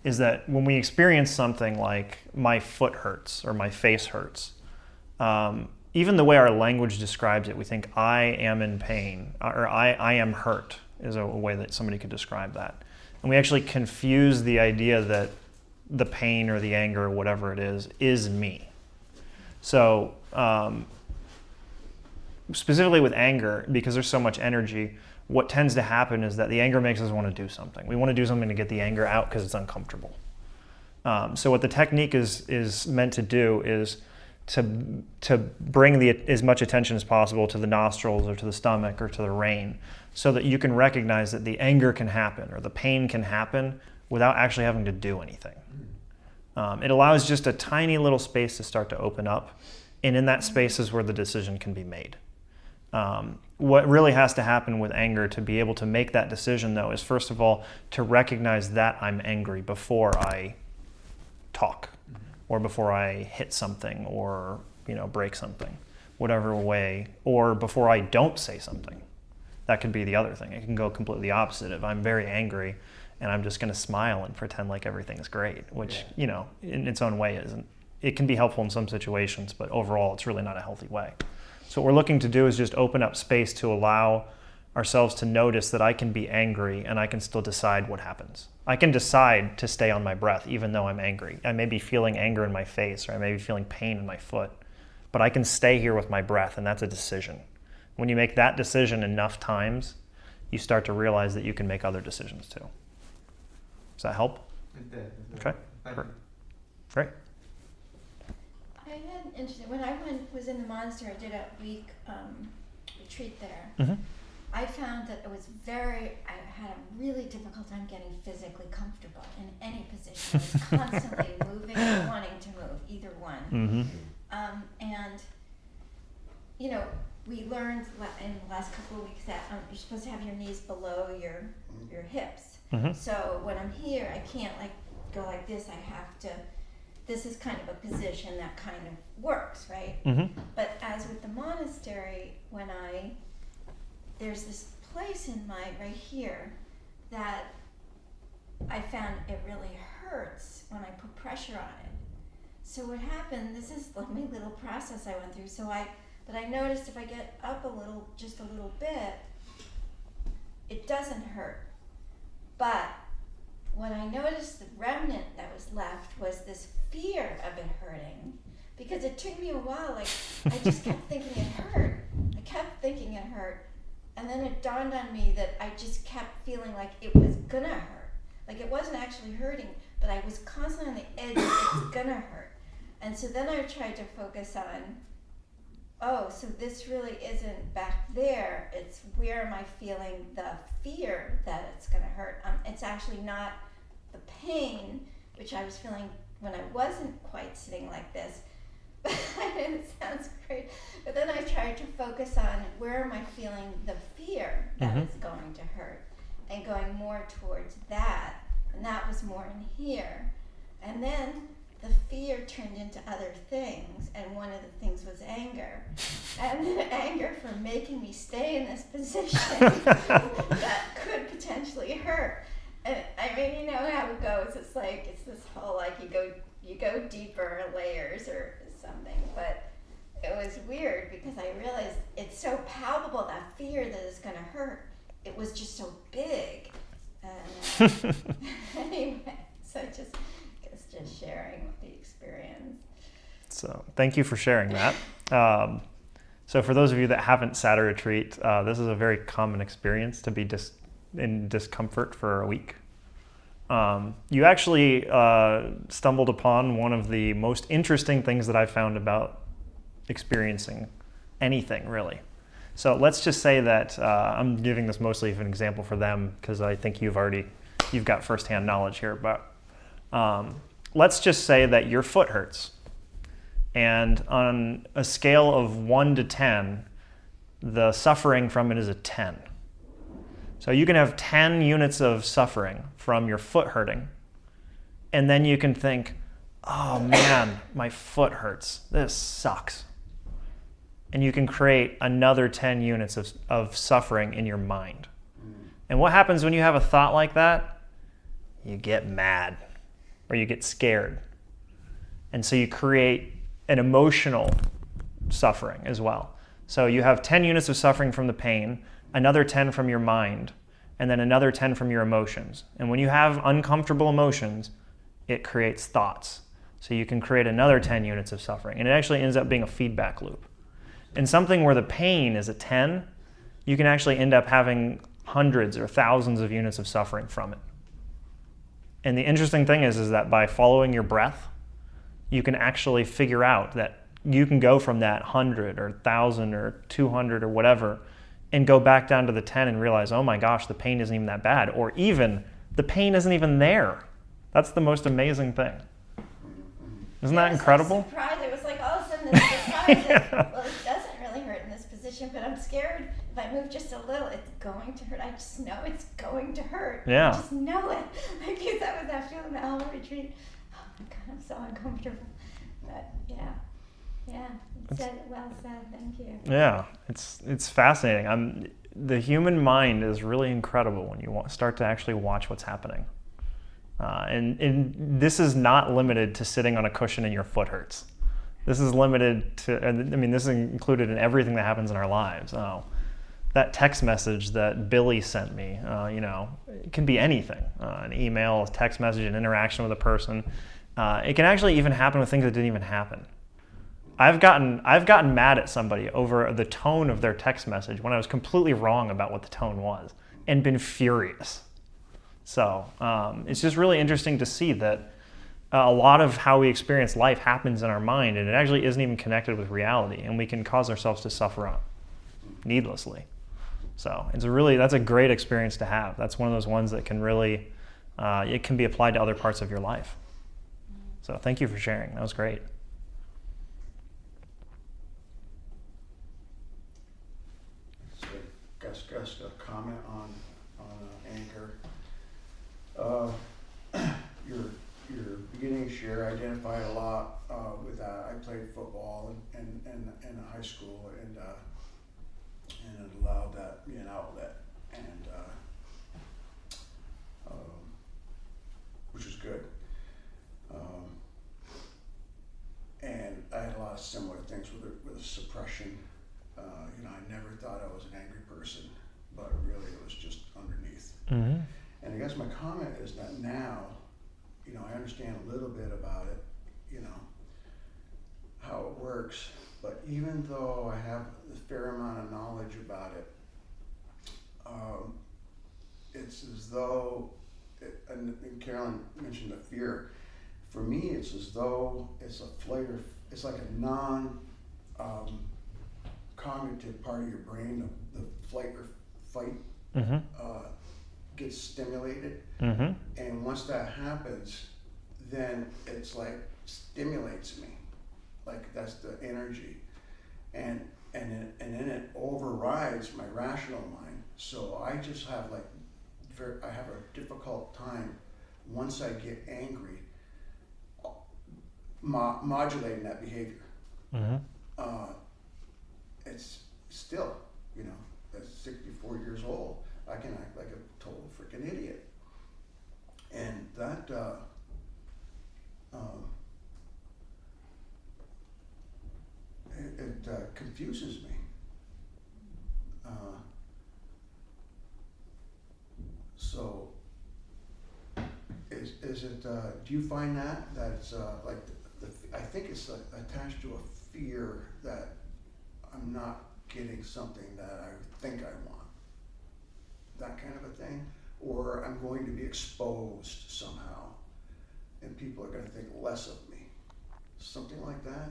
Is that when we experience something like my foot hurts or my face hurts, even the way our language describes it, we think I am in pain or I am hurt is a way that somebody could describe that. And we actually confuse the idea that the pain or the anger or whatever it is me. So specifically with anger, because there's so much energy, what tends to happen is that the anger makes us want to do something. We want to do something to get the anger out because it's uncomfortable. So what the technique is meant to do is to bring as much attention as possible to the nostrils or to the stomach or to the rain, so that you can recognize that the anger can happen or the pain can happen without actually having to do anything. It allows just a tiny little space to start to open up, and in that space is where the decision can be made. What really has to happen with anger to be able to make that decision, though, is first of all to recognize that I'm angry before I talk or before I hit something or break something, whatever way, or before I don't say something. That could be the other thing. It can go completely opposite. If I'm very angry and I'm just going to smile and pretend like everything's great, which, in its own way isn't. It can be helpful in some situations, but overall it's really not a healthy way. So what we're looking to do is just open up space to allow ourselves to notice that I can be angry and I can still decide what happens. I can decide to stay on my breath even though I'm angry. I may be feeling anger in my face or I may be feeling pain in my foot, but I can stay here with my breath, and that's a decision. When you make that decision enough times, you start to realize that you can make other decisions too. Does that help? It did. Okay. Thank Great. you. Great. I had an interesting, when I was in the monastery, I did a week retreat there. Mm-hmm. I found that it was I had a really difficult time getting physically comfortable in any position. I was constantly moving and wanting to move, either one. Mm-hmm. And, you know, we learned in the last couple of weeks that you're supposed to have your knees below your hips. Mm-hmm. So when I'm here, I can't like go like this. I have to, this is kind of a position that kind of works, right? Mm-hmm. But as with the monastery, there's this place in right here that I found it really hurts when I put pressure on it. So what happened, this is like my little process I went through. But I noticed if I get up just a little bit, it doesn't hurt. But when I noticed the remnant that was left was this fear of it hurting, because it took me a while, like I just kept thinking it hurt. I kept thinking it hurt. And then it dawned on me that I just kept feeling like it was gonna hurt. Like it wasn't actually hurting, but I was constantly on the edge of it's gonna hurt. And so then I tried to focus on, oh, so this really isn't back there. It's where am I feeling the fear that it's gonna hurt. It's actually not the pain, which I was feeling when I wasn't quite sitting like this. It sounds great. But then I tried to focus on where am I feeling the fear that Mm-hmm. it's going to hurt, and going more towards that. And that was more in here. And then the fear turned into other things, and one of the things was anger. And the anger for making me stay in this position that could potentially hurt. And I mean, you know how it goes. It's like, it's this whole, like, you go deeper layers or something. But it was weird because I realized it's so palpable, that fear that it's going to hurt. It was just so big. Anyway, so just sharing the experience. So thank you for sharing that. So for those of you that haven't sat a retreat, this is a very common experience to be in discomfort for a week. You actually stumbled upon one of the most interesting things that I've found about experiencing anything, really. So let's just say that I'm giving this mostly as an example for them because I think you've got firsthand knowledge here. But let's just say that your foot hurts. And on a scale of 1 to 10, the suffering from it is a 10. So you can have 10 units of suffering from your foot hurting, and then you can think, oh man, my foot hurts. This sucks. And you can create another 10 units of suffering in your mind. And what happens when you have a thought like that? You get mad, or you get scared. And so you create an emotional suffering as well. So you have 10 units of suffering from the pain, another 10 from your mind, and then another 10 from your emotions. And when you have uncomfortable emotions, it creates thoughts. So you can create another 10 units of suffering. And it actually ends up being a feedback loop. In something where the pain is a 10, you can actually end up having hundreds or thousands of units of suffering from it. And the interesting thing is that by following your breath, you can actually figure out that you can go from that 100 or 1,000 or 200 or whatever and go back down to the 10 and realize, oh my gosh, the pain isn't even that bad. Or even, the pain isn't even there. That's the most amazing thing. Isn't that incredible? I was surprised. It was like all of a sudden this surprise that, well, it doesn't really hurt in this position, but I'm scared if I move just a little, it's going to hurt. I just know it's going to hurt. Yeah. I just know it. Like, that was after the whole retreat. Oh my God, I'm so uncomfortable. But yeah, well said. Thank you. Yeah, it's fascinating. The human mind is really incredible when you start to actually watch what's happening. And this is not limited to sitting on a cushion and your foot hurts. This is limited to, this is included in everything that happens in our lives. Oh, that text message that Billy sent me, it can be anything. An email, a text message, an interaction with a person. It can actually even happen with things that didn't even happen. I've gotten mad at somebody over the tone of their text message when I was completely wrong about what the tone was. and been furious. So it's just really interesting to see that a lot of how we experience life happens in our mind, and it actually isn't even connected with reality, and we can cause ourselves to suffer needlessly. So that's a great experience to have. That's one of those ones that can really, it can be applied to other parts of your life. So thank you for sharing. That was great. So, Gus, a comment on anger. Your beginning share identified a lot with I played football in high school, and it allowed that be an outlet, and which is good. And I had a lot of similar things with suppression. I never thought I was an angry person, but really it was just underneath. Mm-hmm. And I guess my comment is that now, I understand a little bit about it, how it works, but even though I have a fair amount of knowledge about it, it's as though, and Carolyn mentioned the fear, for me it's as though it's a flight or, it's like a cognitive part of your brain, the flight or fight, Mm-hmm. gets stimulated, Mm-hmm. and once that happens, then it's like stimulates me, like that's the energy, and then it overrides my rational mind. So I just have I have a difficult time once I get angry modulating that behavior. Mm-hmm. It's still, at 64 years old, I can act like a total freaking idiot. And that, it confuses me. So, is it, do you find that it's like, I think it's attached to a fear that I'm not getting something that I think I want, that kind of a thing, or I'm going to be exposed somehow and people are going to think less of me, something like that?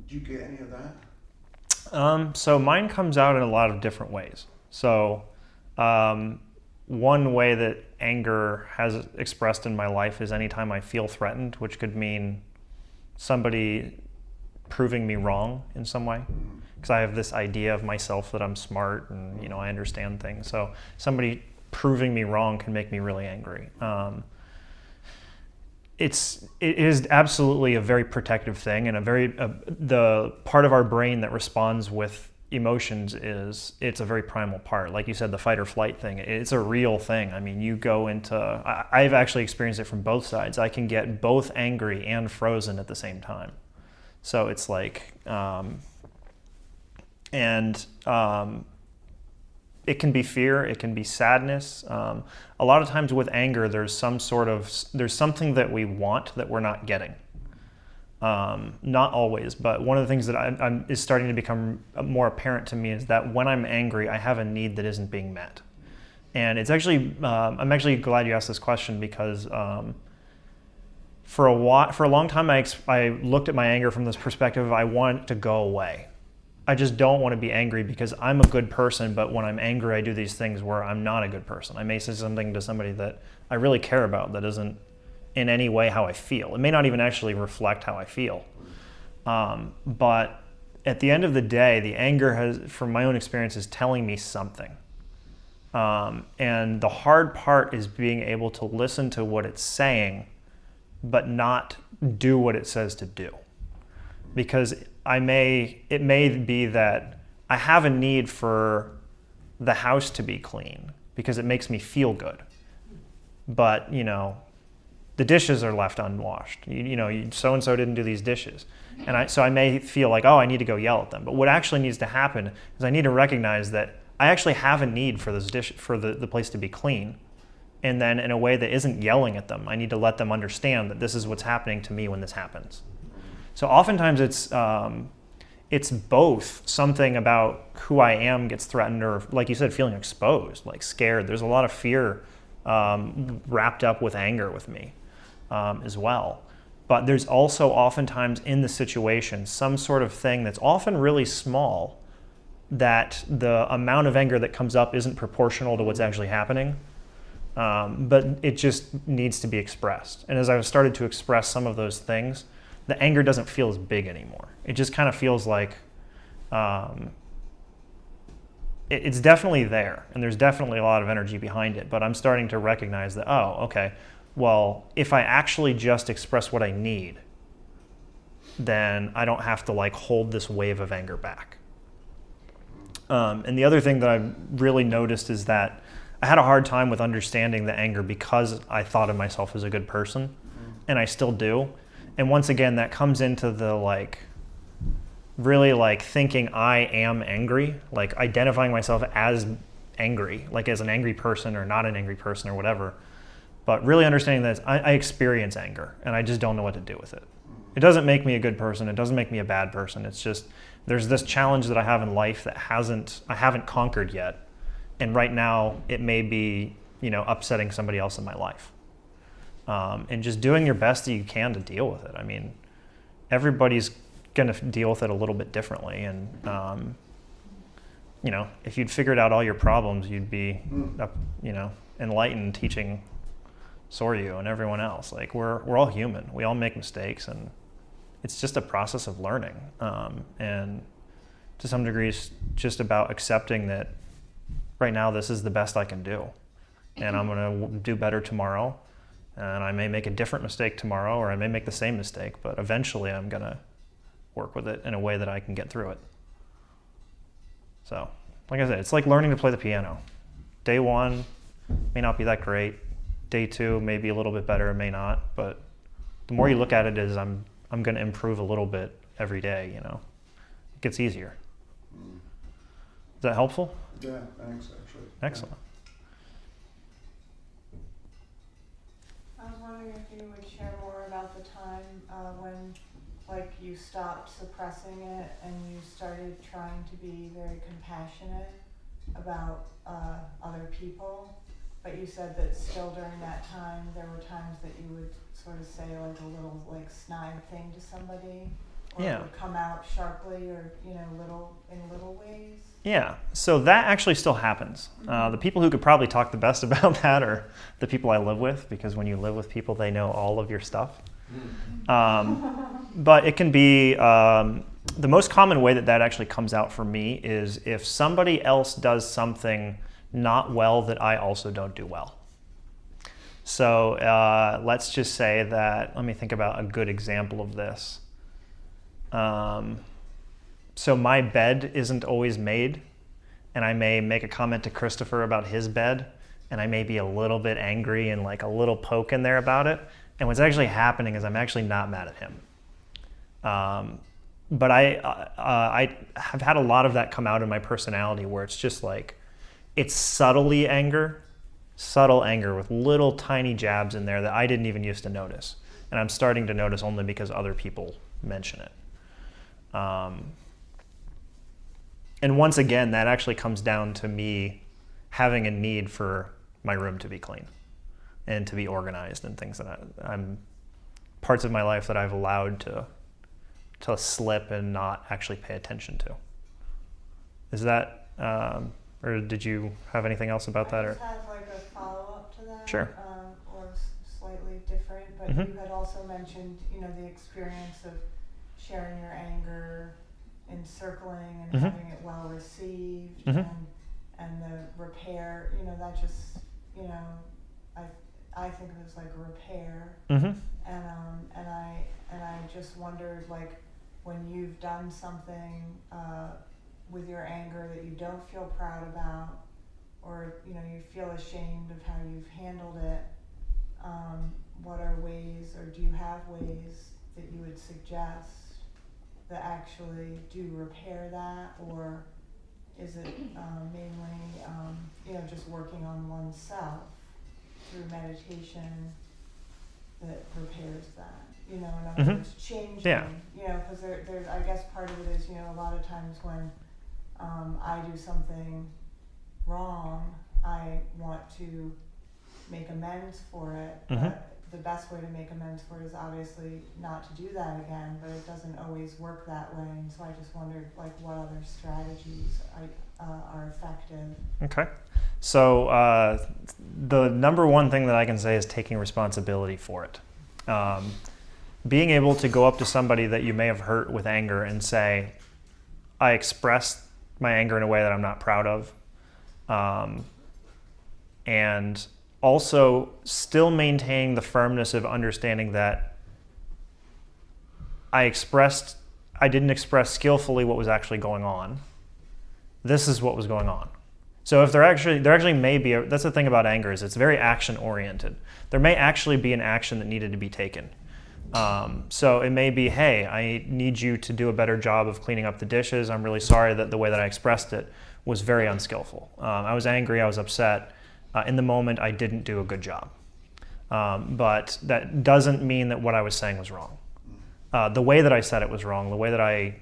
Do you get any of that? So mine comes out in a lot of different ways. So one way that anger has expressed in my life is anytime I feel threatened, which could mean somebody proving me wrong in some way. Because I have this idea of myself that I'm smart and I understand things. So somebody proving me wrong can make me really angry. It is absolutely a very protective thing, and the part of our brain that responds with emotions it's a very primal part. Like you said, the fight or flight thing, it's a real thing. I mean, you go into, I've actually experienced it from both sides. I can get both angry and frozen at the same time. So it's like, it can be fear, it can be sadness. A lot of times with anger, there's something that we want that we're not getting. Not always, but one of the things that is starting to become more apparent to me is that when I'm angry, I have a need that isn't being met. And it's actually, I'm actually glad you asked this question because for a long time, I looked at my anger from this perspective of I want it to go away. I just don't want to be angry because I'm a good person, but when I'm angry, I do these things where I'm not a good person. I may say something to somebody that I really care about that isn't in any way how I feel. It may not even actually reflect how I feel. But at the end of the day, the anger from my own experience, is telling me something. And the hard part is being able to listen to what it's saying, but not do what it says to do. Because it may be that I have a need for the house to be clean because it makes me feel good. But, the dishes are left unwashed. So-and-so didn't do these dishes. And so I may feel like, I need to go yell at them. But what actually needs to happen is I need to recognize that I actually have a need for the place to be clean. And then in a way that isn't yelling at them, I need to let them understand that this is what's happening to me when this happens. So oftentimes it's both something about who I am gets threatened, or like you said, feeling exposed, like scared. There's a lot of fear wrapped up with anger with me as well. But there's also oftentimes in the situation some sort of thing that's often really small, that the amount of anger that comes up isn't proportional to what's actually happening. But it just needs to be expressed. And as I've started to express some of those things, the anger doesn't feel as big anymore. It just kind of feels like it's definitely there, and there's definitely a lot of energy behind it, but I'm starting to recognize that, oh, okay, well, if I actually just express what I need, then I don't have to like hold this wave of anger back. And the other thing that I've really noticed is that I had a hard time with understanding the anger because I thought of myself as a good person, and I still do. And once again, that comes into the like, really like thinking I am angry, like identifying myself as angry, like as an angry person or not an angry person or whatever. But really understanding that I experience anger and I just don't know what to do with it. It doesn't make me a good person. It doesn't make me a bad person. It's just, there's this challenge that I have in life that I haven't conquered yet. And right now it may be, upsetting somebody else in my life. And just doing your best that you can to deal with it. I mean, everybody's going to deal with it a little bit differently. And, if you'd figured out all your problems, you'd be, enlightened teaching Soryu and everyone else. Like we're all human. We all make mistakes, and it's just a process of learning. And to some degree, it's just about accepting that right now this is the best I can do. And I'm going to do better tomorrow. And I may make a different mistake tomorrow, or I may make the same mistake, but eventually I'm going to work with it in a way that I can get through it. So, like I said, it's like learning to play the piano. Day one may not be that great. Day two may be a little bit better, it may not. But the more you look at it as I'm going to improve a little bit every day, it gets easier. Is that helpful? Yeah, thanks, actually. Excellent. I was wondering if you would share more about the time when, you stopped suppressing it and you started trying to be very compassionate about other people. But you said that still during that time, there were times that you would sort of say like a little snide thing to somebody, or Yeah. it would come out sharply, or in little ways. Yeah, so that actually still happens. The people who could probably talk the best about that are the people I live with, because when you live with people, they know all of your stuff. But it can be, the most common way that actually comes out for me is if somebody else does something not well that I also don't do well. So let's just say that, let me think about a good example of this. So my bed isn't always made, and I may make a comment to Christopher about his bed, and I may be a little bit angry and like a little poke in there about it. And what's actually happening is I'm actually not mad at him. But I have had a lot of that come out in my personality, where it's just like, it's subtle anger with little tiny jabs in there that I didn't even used to notice. And I'm starting to notice only because other people mention it. And once again, that actually comes down to me having a need for my room to be clean and to be organized, and things that I'm parts of my life that I've allowed to slip and not actually pay attention to. Is that, or did you have anything else about that? I Or just have a follow-up to that. Sure. Or slightly different, but Mhm. you had also mentioned, the experience of sharing your anger, encircling, and Mhm. having it well received, Mhm. and the repair. That just, I think of it as like a repair, Mm-hmm. and I just wondered, when you've done something with your anger that you don't feel proud about, or you feel ashamed of how you've handled it, what are ways, or do you have ways that you would suggest that actually do repair that, or is it mainly just working on oneself through meditation that repairs that? you know, in other Mhm. words, change Yeah. me, you know, because there's, I guess part of it is, you know, a lot of times when I do something wrong, I want to make amends for it, Mhm. but the best way to make amends for it is obviously not to do that again, but it doesn't always work that way, and so I just wondered, like, what other strategies are effective. Okay. So the number one thing that I can say is taking responsibility for it. Being able to go up to somebody that you may have hurt with anger and say, I expressed my anger in a way that I'm not proud of. And also still maintaining the firmness of understanding that I didn't express skillfully what was actually going on. This is what was going on. So if there actually may be, that's the thing about anger, is it's very action oriented. There may actually be an action that needed to be taken. So it may be, hey, I need you to do a better job of cleaning up the dishes. I'm really sorry that the way that I expressed it was very unskillful. I was angry, I was upset. In the moment, I didn't do a good job. But that doesn't mean that what I was saying was wrong. The way that I said it was wrong. The way that I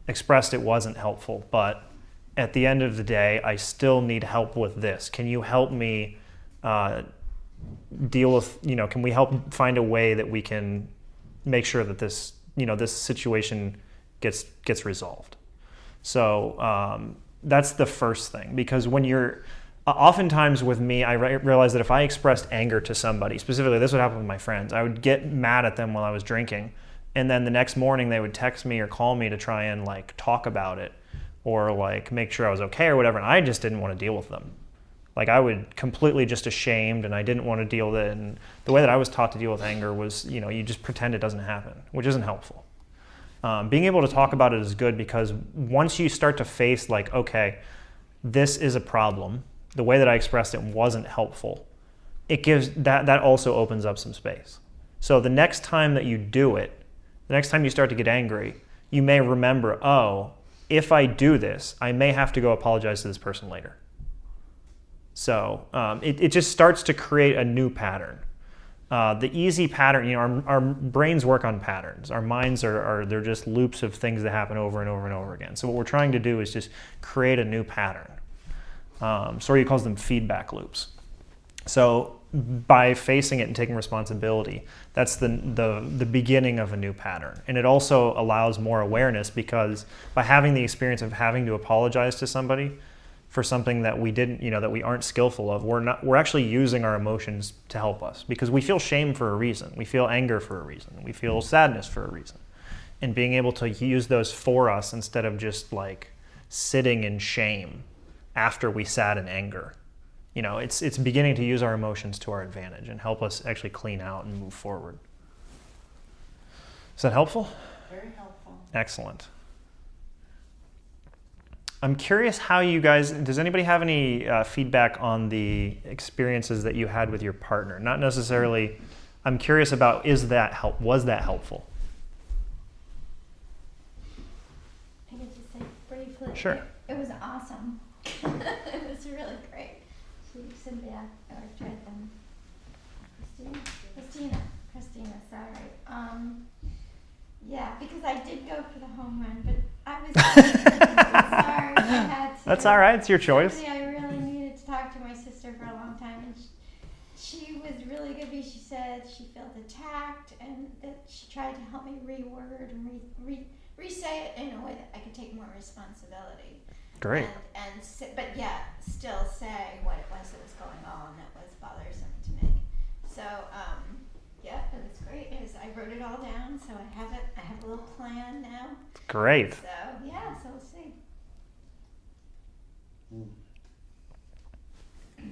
expressed it wasn't helpful. But at the end of the day, I still need help with this. Can you help me deal with, can we help find a way that we can make sure that this, this situation gets resolved? So that's the first thing, because when you're, oftentimes with me, I realize that if I expressed anger to somebody, specifically this would happen with my friends, I would get mad at them while I was drinking, and then the next morning they would text me or call me to try and talk about it or make sure I was okay or whatever, and I just didn't want to deal with them. I would completely just ashamed, and I didn't want to deal with it. And the way that I was taught to deal with anger was, you just pretend it doesn't happen, which isn't helpful. Being able to talk about it is good, because once you start to face okay, this is a problem, the way that I expressed it wasn't helpful, it gives that also opens up some space. So the next time that you do it, the next time you start to get angry, you may remember, oh, if I do this, I may have to go apologize to this person later. So it just starts to create a new pattern. The easy pattern, our brains work on patterns. Our minds they're just loops of things that happen over and over and over again. So what we're trying to do is just create a new pattern. Sorey calls them feedback loops. So by facing it and taking responsibility, that's the beginning of a new pattern. And it also allows more awareness, because by having the experience of having to apologize to somebody for something that we didn't, that we aren't skillful of, we're actually using our emotions to help us, because we feel shame for a reason. We feel anger for a reason. We feel sadness for a reason. And being able to use those for us instead of just sitting in shame after we sat in anger. It's beginning to use our emotions to our advantage and help us actually clean out and move forward. Is that helpful? Very helpful. Excellent. I'm curious how you guys, does anybody have any feedback on the experiences that you had with your partner? Not necessarily, I'm curious about, was that helpful? I could just say briefly. Sure. It was awesome. It was really great. Cynthia, or I tried them. Christina, sorry. Yeah, because I did go for the home run, but I was sorry I had to. That's all right, it's your choice. Actually, I really needed to talk to my sister for a long time, and she was really good. She said she felt attacked, and that she tried to help me reword and re-say it in a way that I could take more responsibility. Great. But still say what it was that was going on that was bothersome to me. So, it was great. I wrote it all down, so I have it. I have a little plan now. Great. So, so we'll see.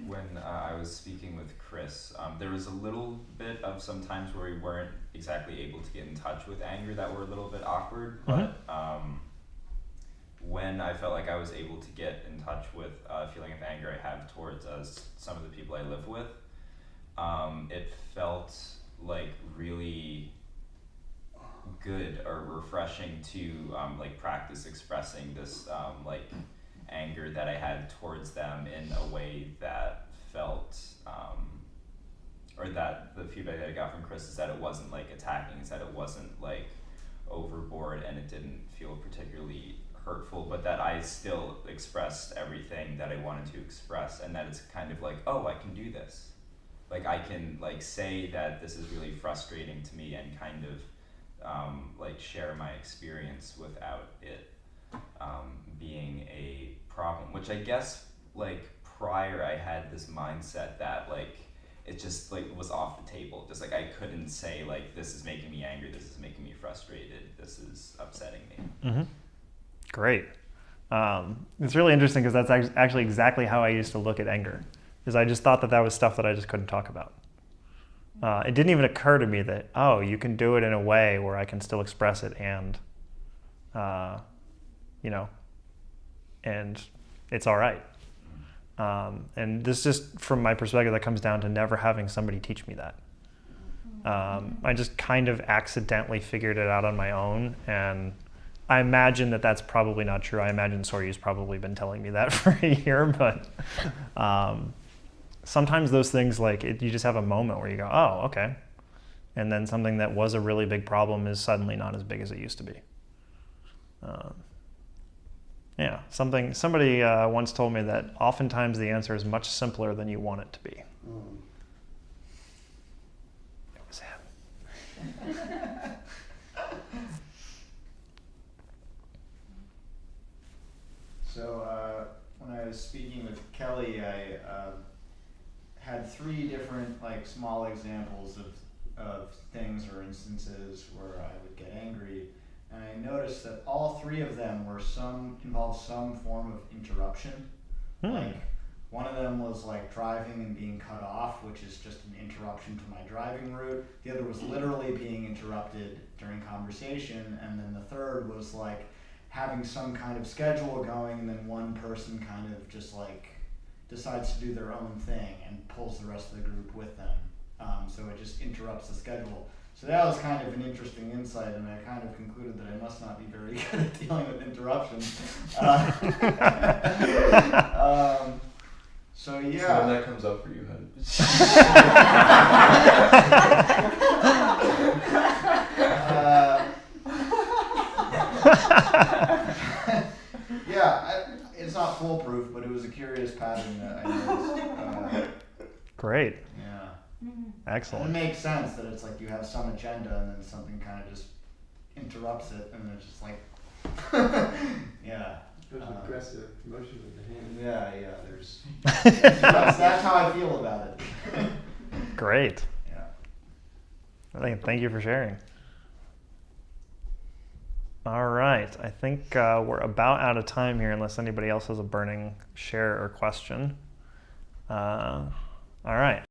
When I was speaking with Chris, there was a little bit of some times where we weren't exactly able to get in touch with anger that were a little bit awkward, but when I felt like I was able to get in touch with a feeling of anger I have towards some of the people I live with, it felt really good or refreshing to practice expressing this anger that I had towards them in a way that felt or that the feedback that I got from Chris is that it wasn't like attacking, is that it wasn't like overboard and it didn't feel particularly hurtful, but that I still expressed everything that I wanted to express, and that it's kind of like, oh, I can do this. Like I can like say that this is really frustrating to me and kind of like share my experience without it being a problem, which I guess like prior I had this mindset that like it just like was off the table, just like I couldn't say like this is making me angry, this is making me frustrated, this is upsetting me. Mm-hmm. Great. It's really interesting because that's actually exactly how I used to look at anger, is I just thought that was stuff that I just couldn't talk about. It didn't even occur to me that, oh, you can do it in a way where I can still express it and, and it's all right. And this just, from my perspective, that comes down to never having somebody teach me that. I just kind of accidentally figured it out on my own, and I imagine that that's probably not true. I imagine Soryu's probably been telling me that for a year, but sometimes those things, like you just have a moment where you go, oh, okay. And then something that was a really big problem is suddenly not as big as it used to be. Yeah, somebody once told me that oftentimes the answer is much simpler than you want it to be. It was him. So when I was speaking with Kelly, I had 3 different like small examples of things or instances where I would get angry, and I noticed that all 3 of them were involved some form of interruption. Like one of them was like driving and being cut off, which is just an interruption to my driving route. The other was literally being interrupted during conversation, and then the third was like having some kind of schedule going, and then one person kind of just like decides to do their own thing and pulls the rest of the group with them. So it just interrupts the schedule. So that was kind of an interesting insight, and I kind of concluded that I must not be very good at dealing with interruptions. So yeah. So when that comes up for you, how it's not foolproof, but it was a curious pattern that I noticed. Great. Yeah. Excellent. And it makes sense that it's like you have some agenda and then something kind of just interrupts it, and it's just like, yeah. There's aggressive motion with the hand. Yeah, there's. that's how I feel about it. Great. Yeah. Thank you for sharing. All right. I think we're about out of time here, unless anybody else has a burning share or question. All right.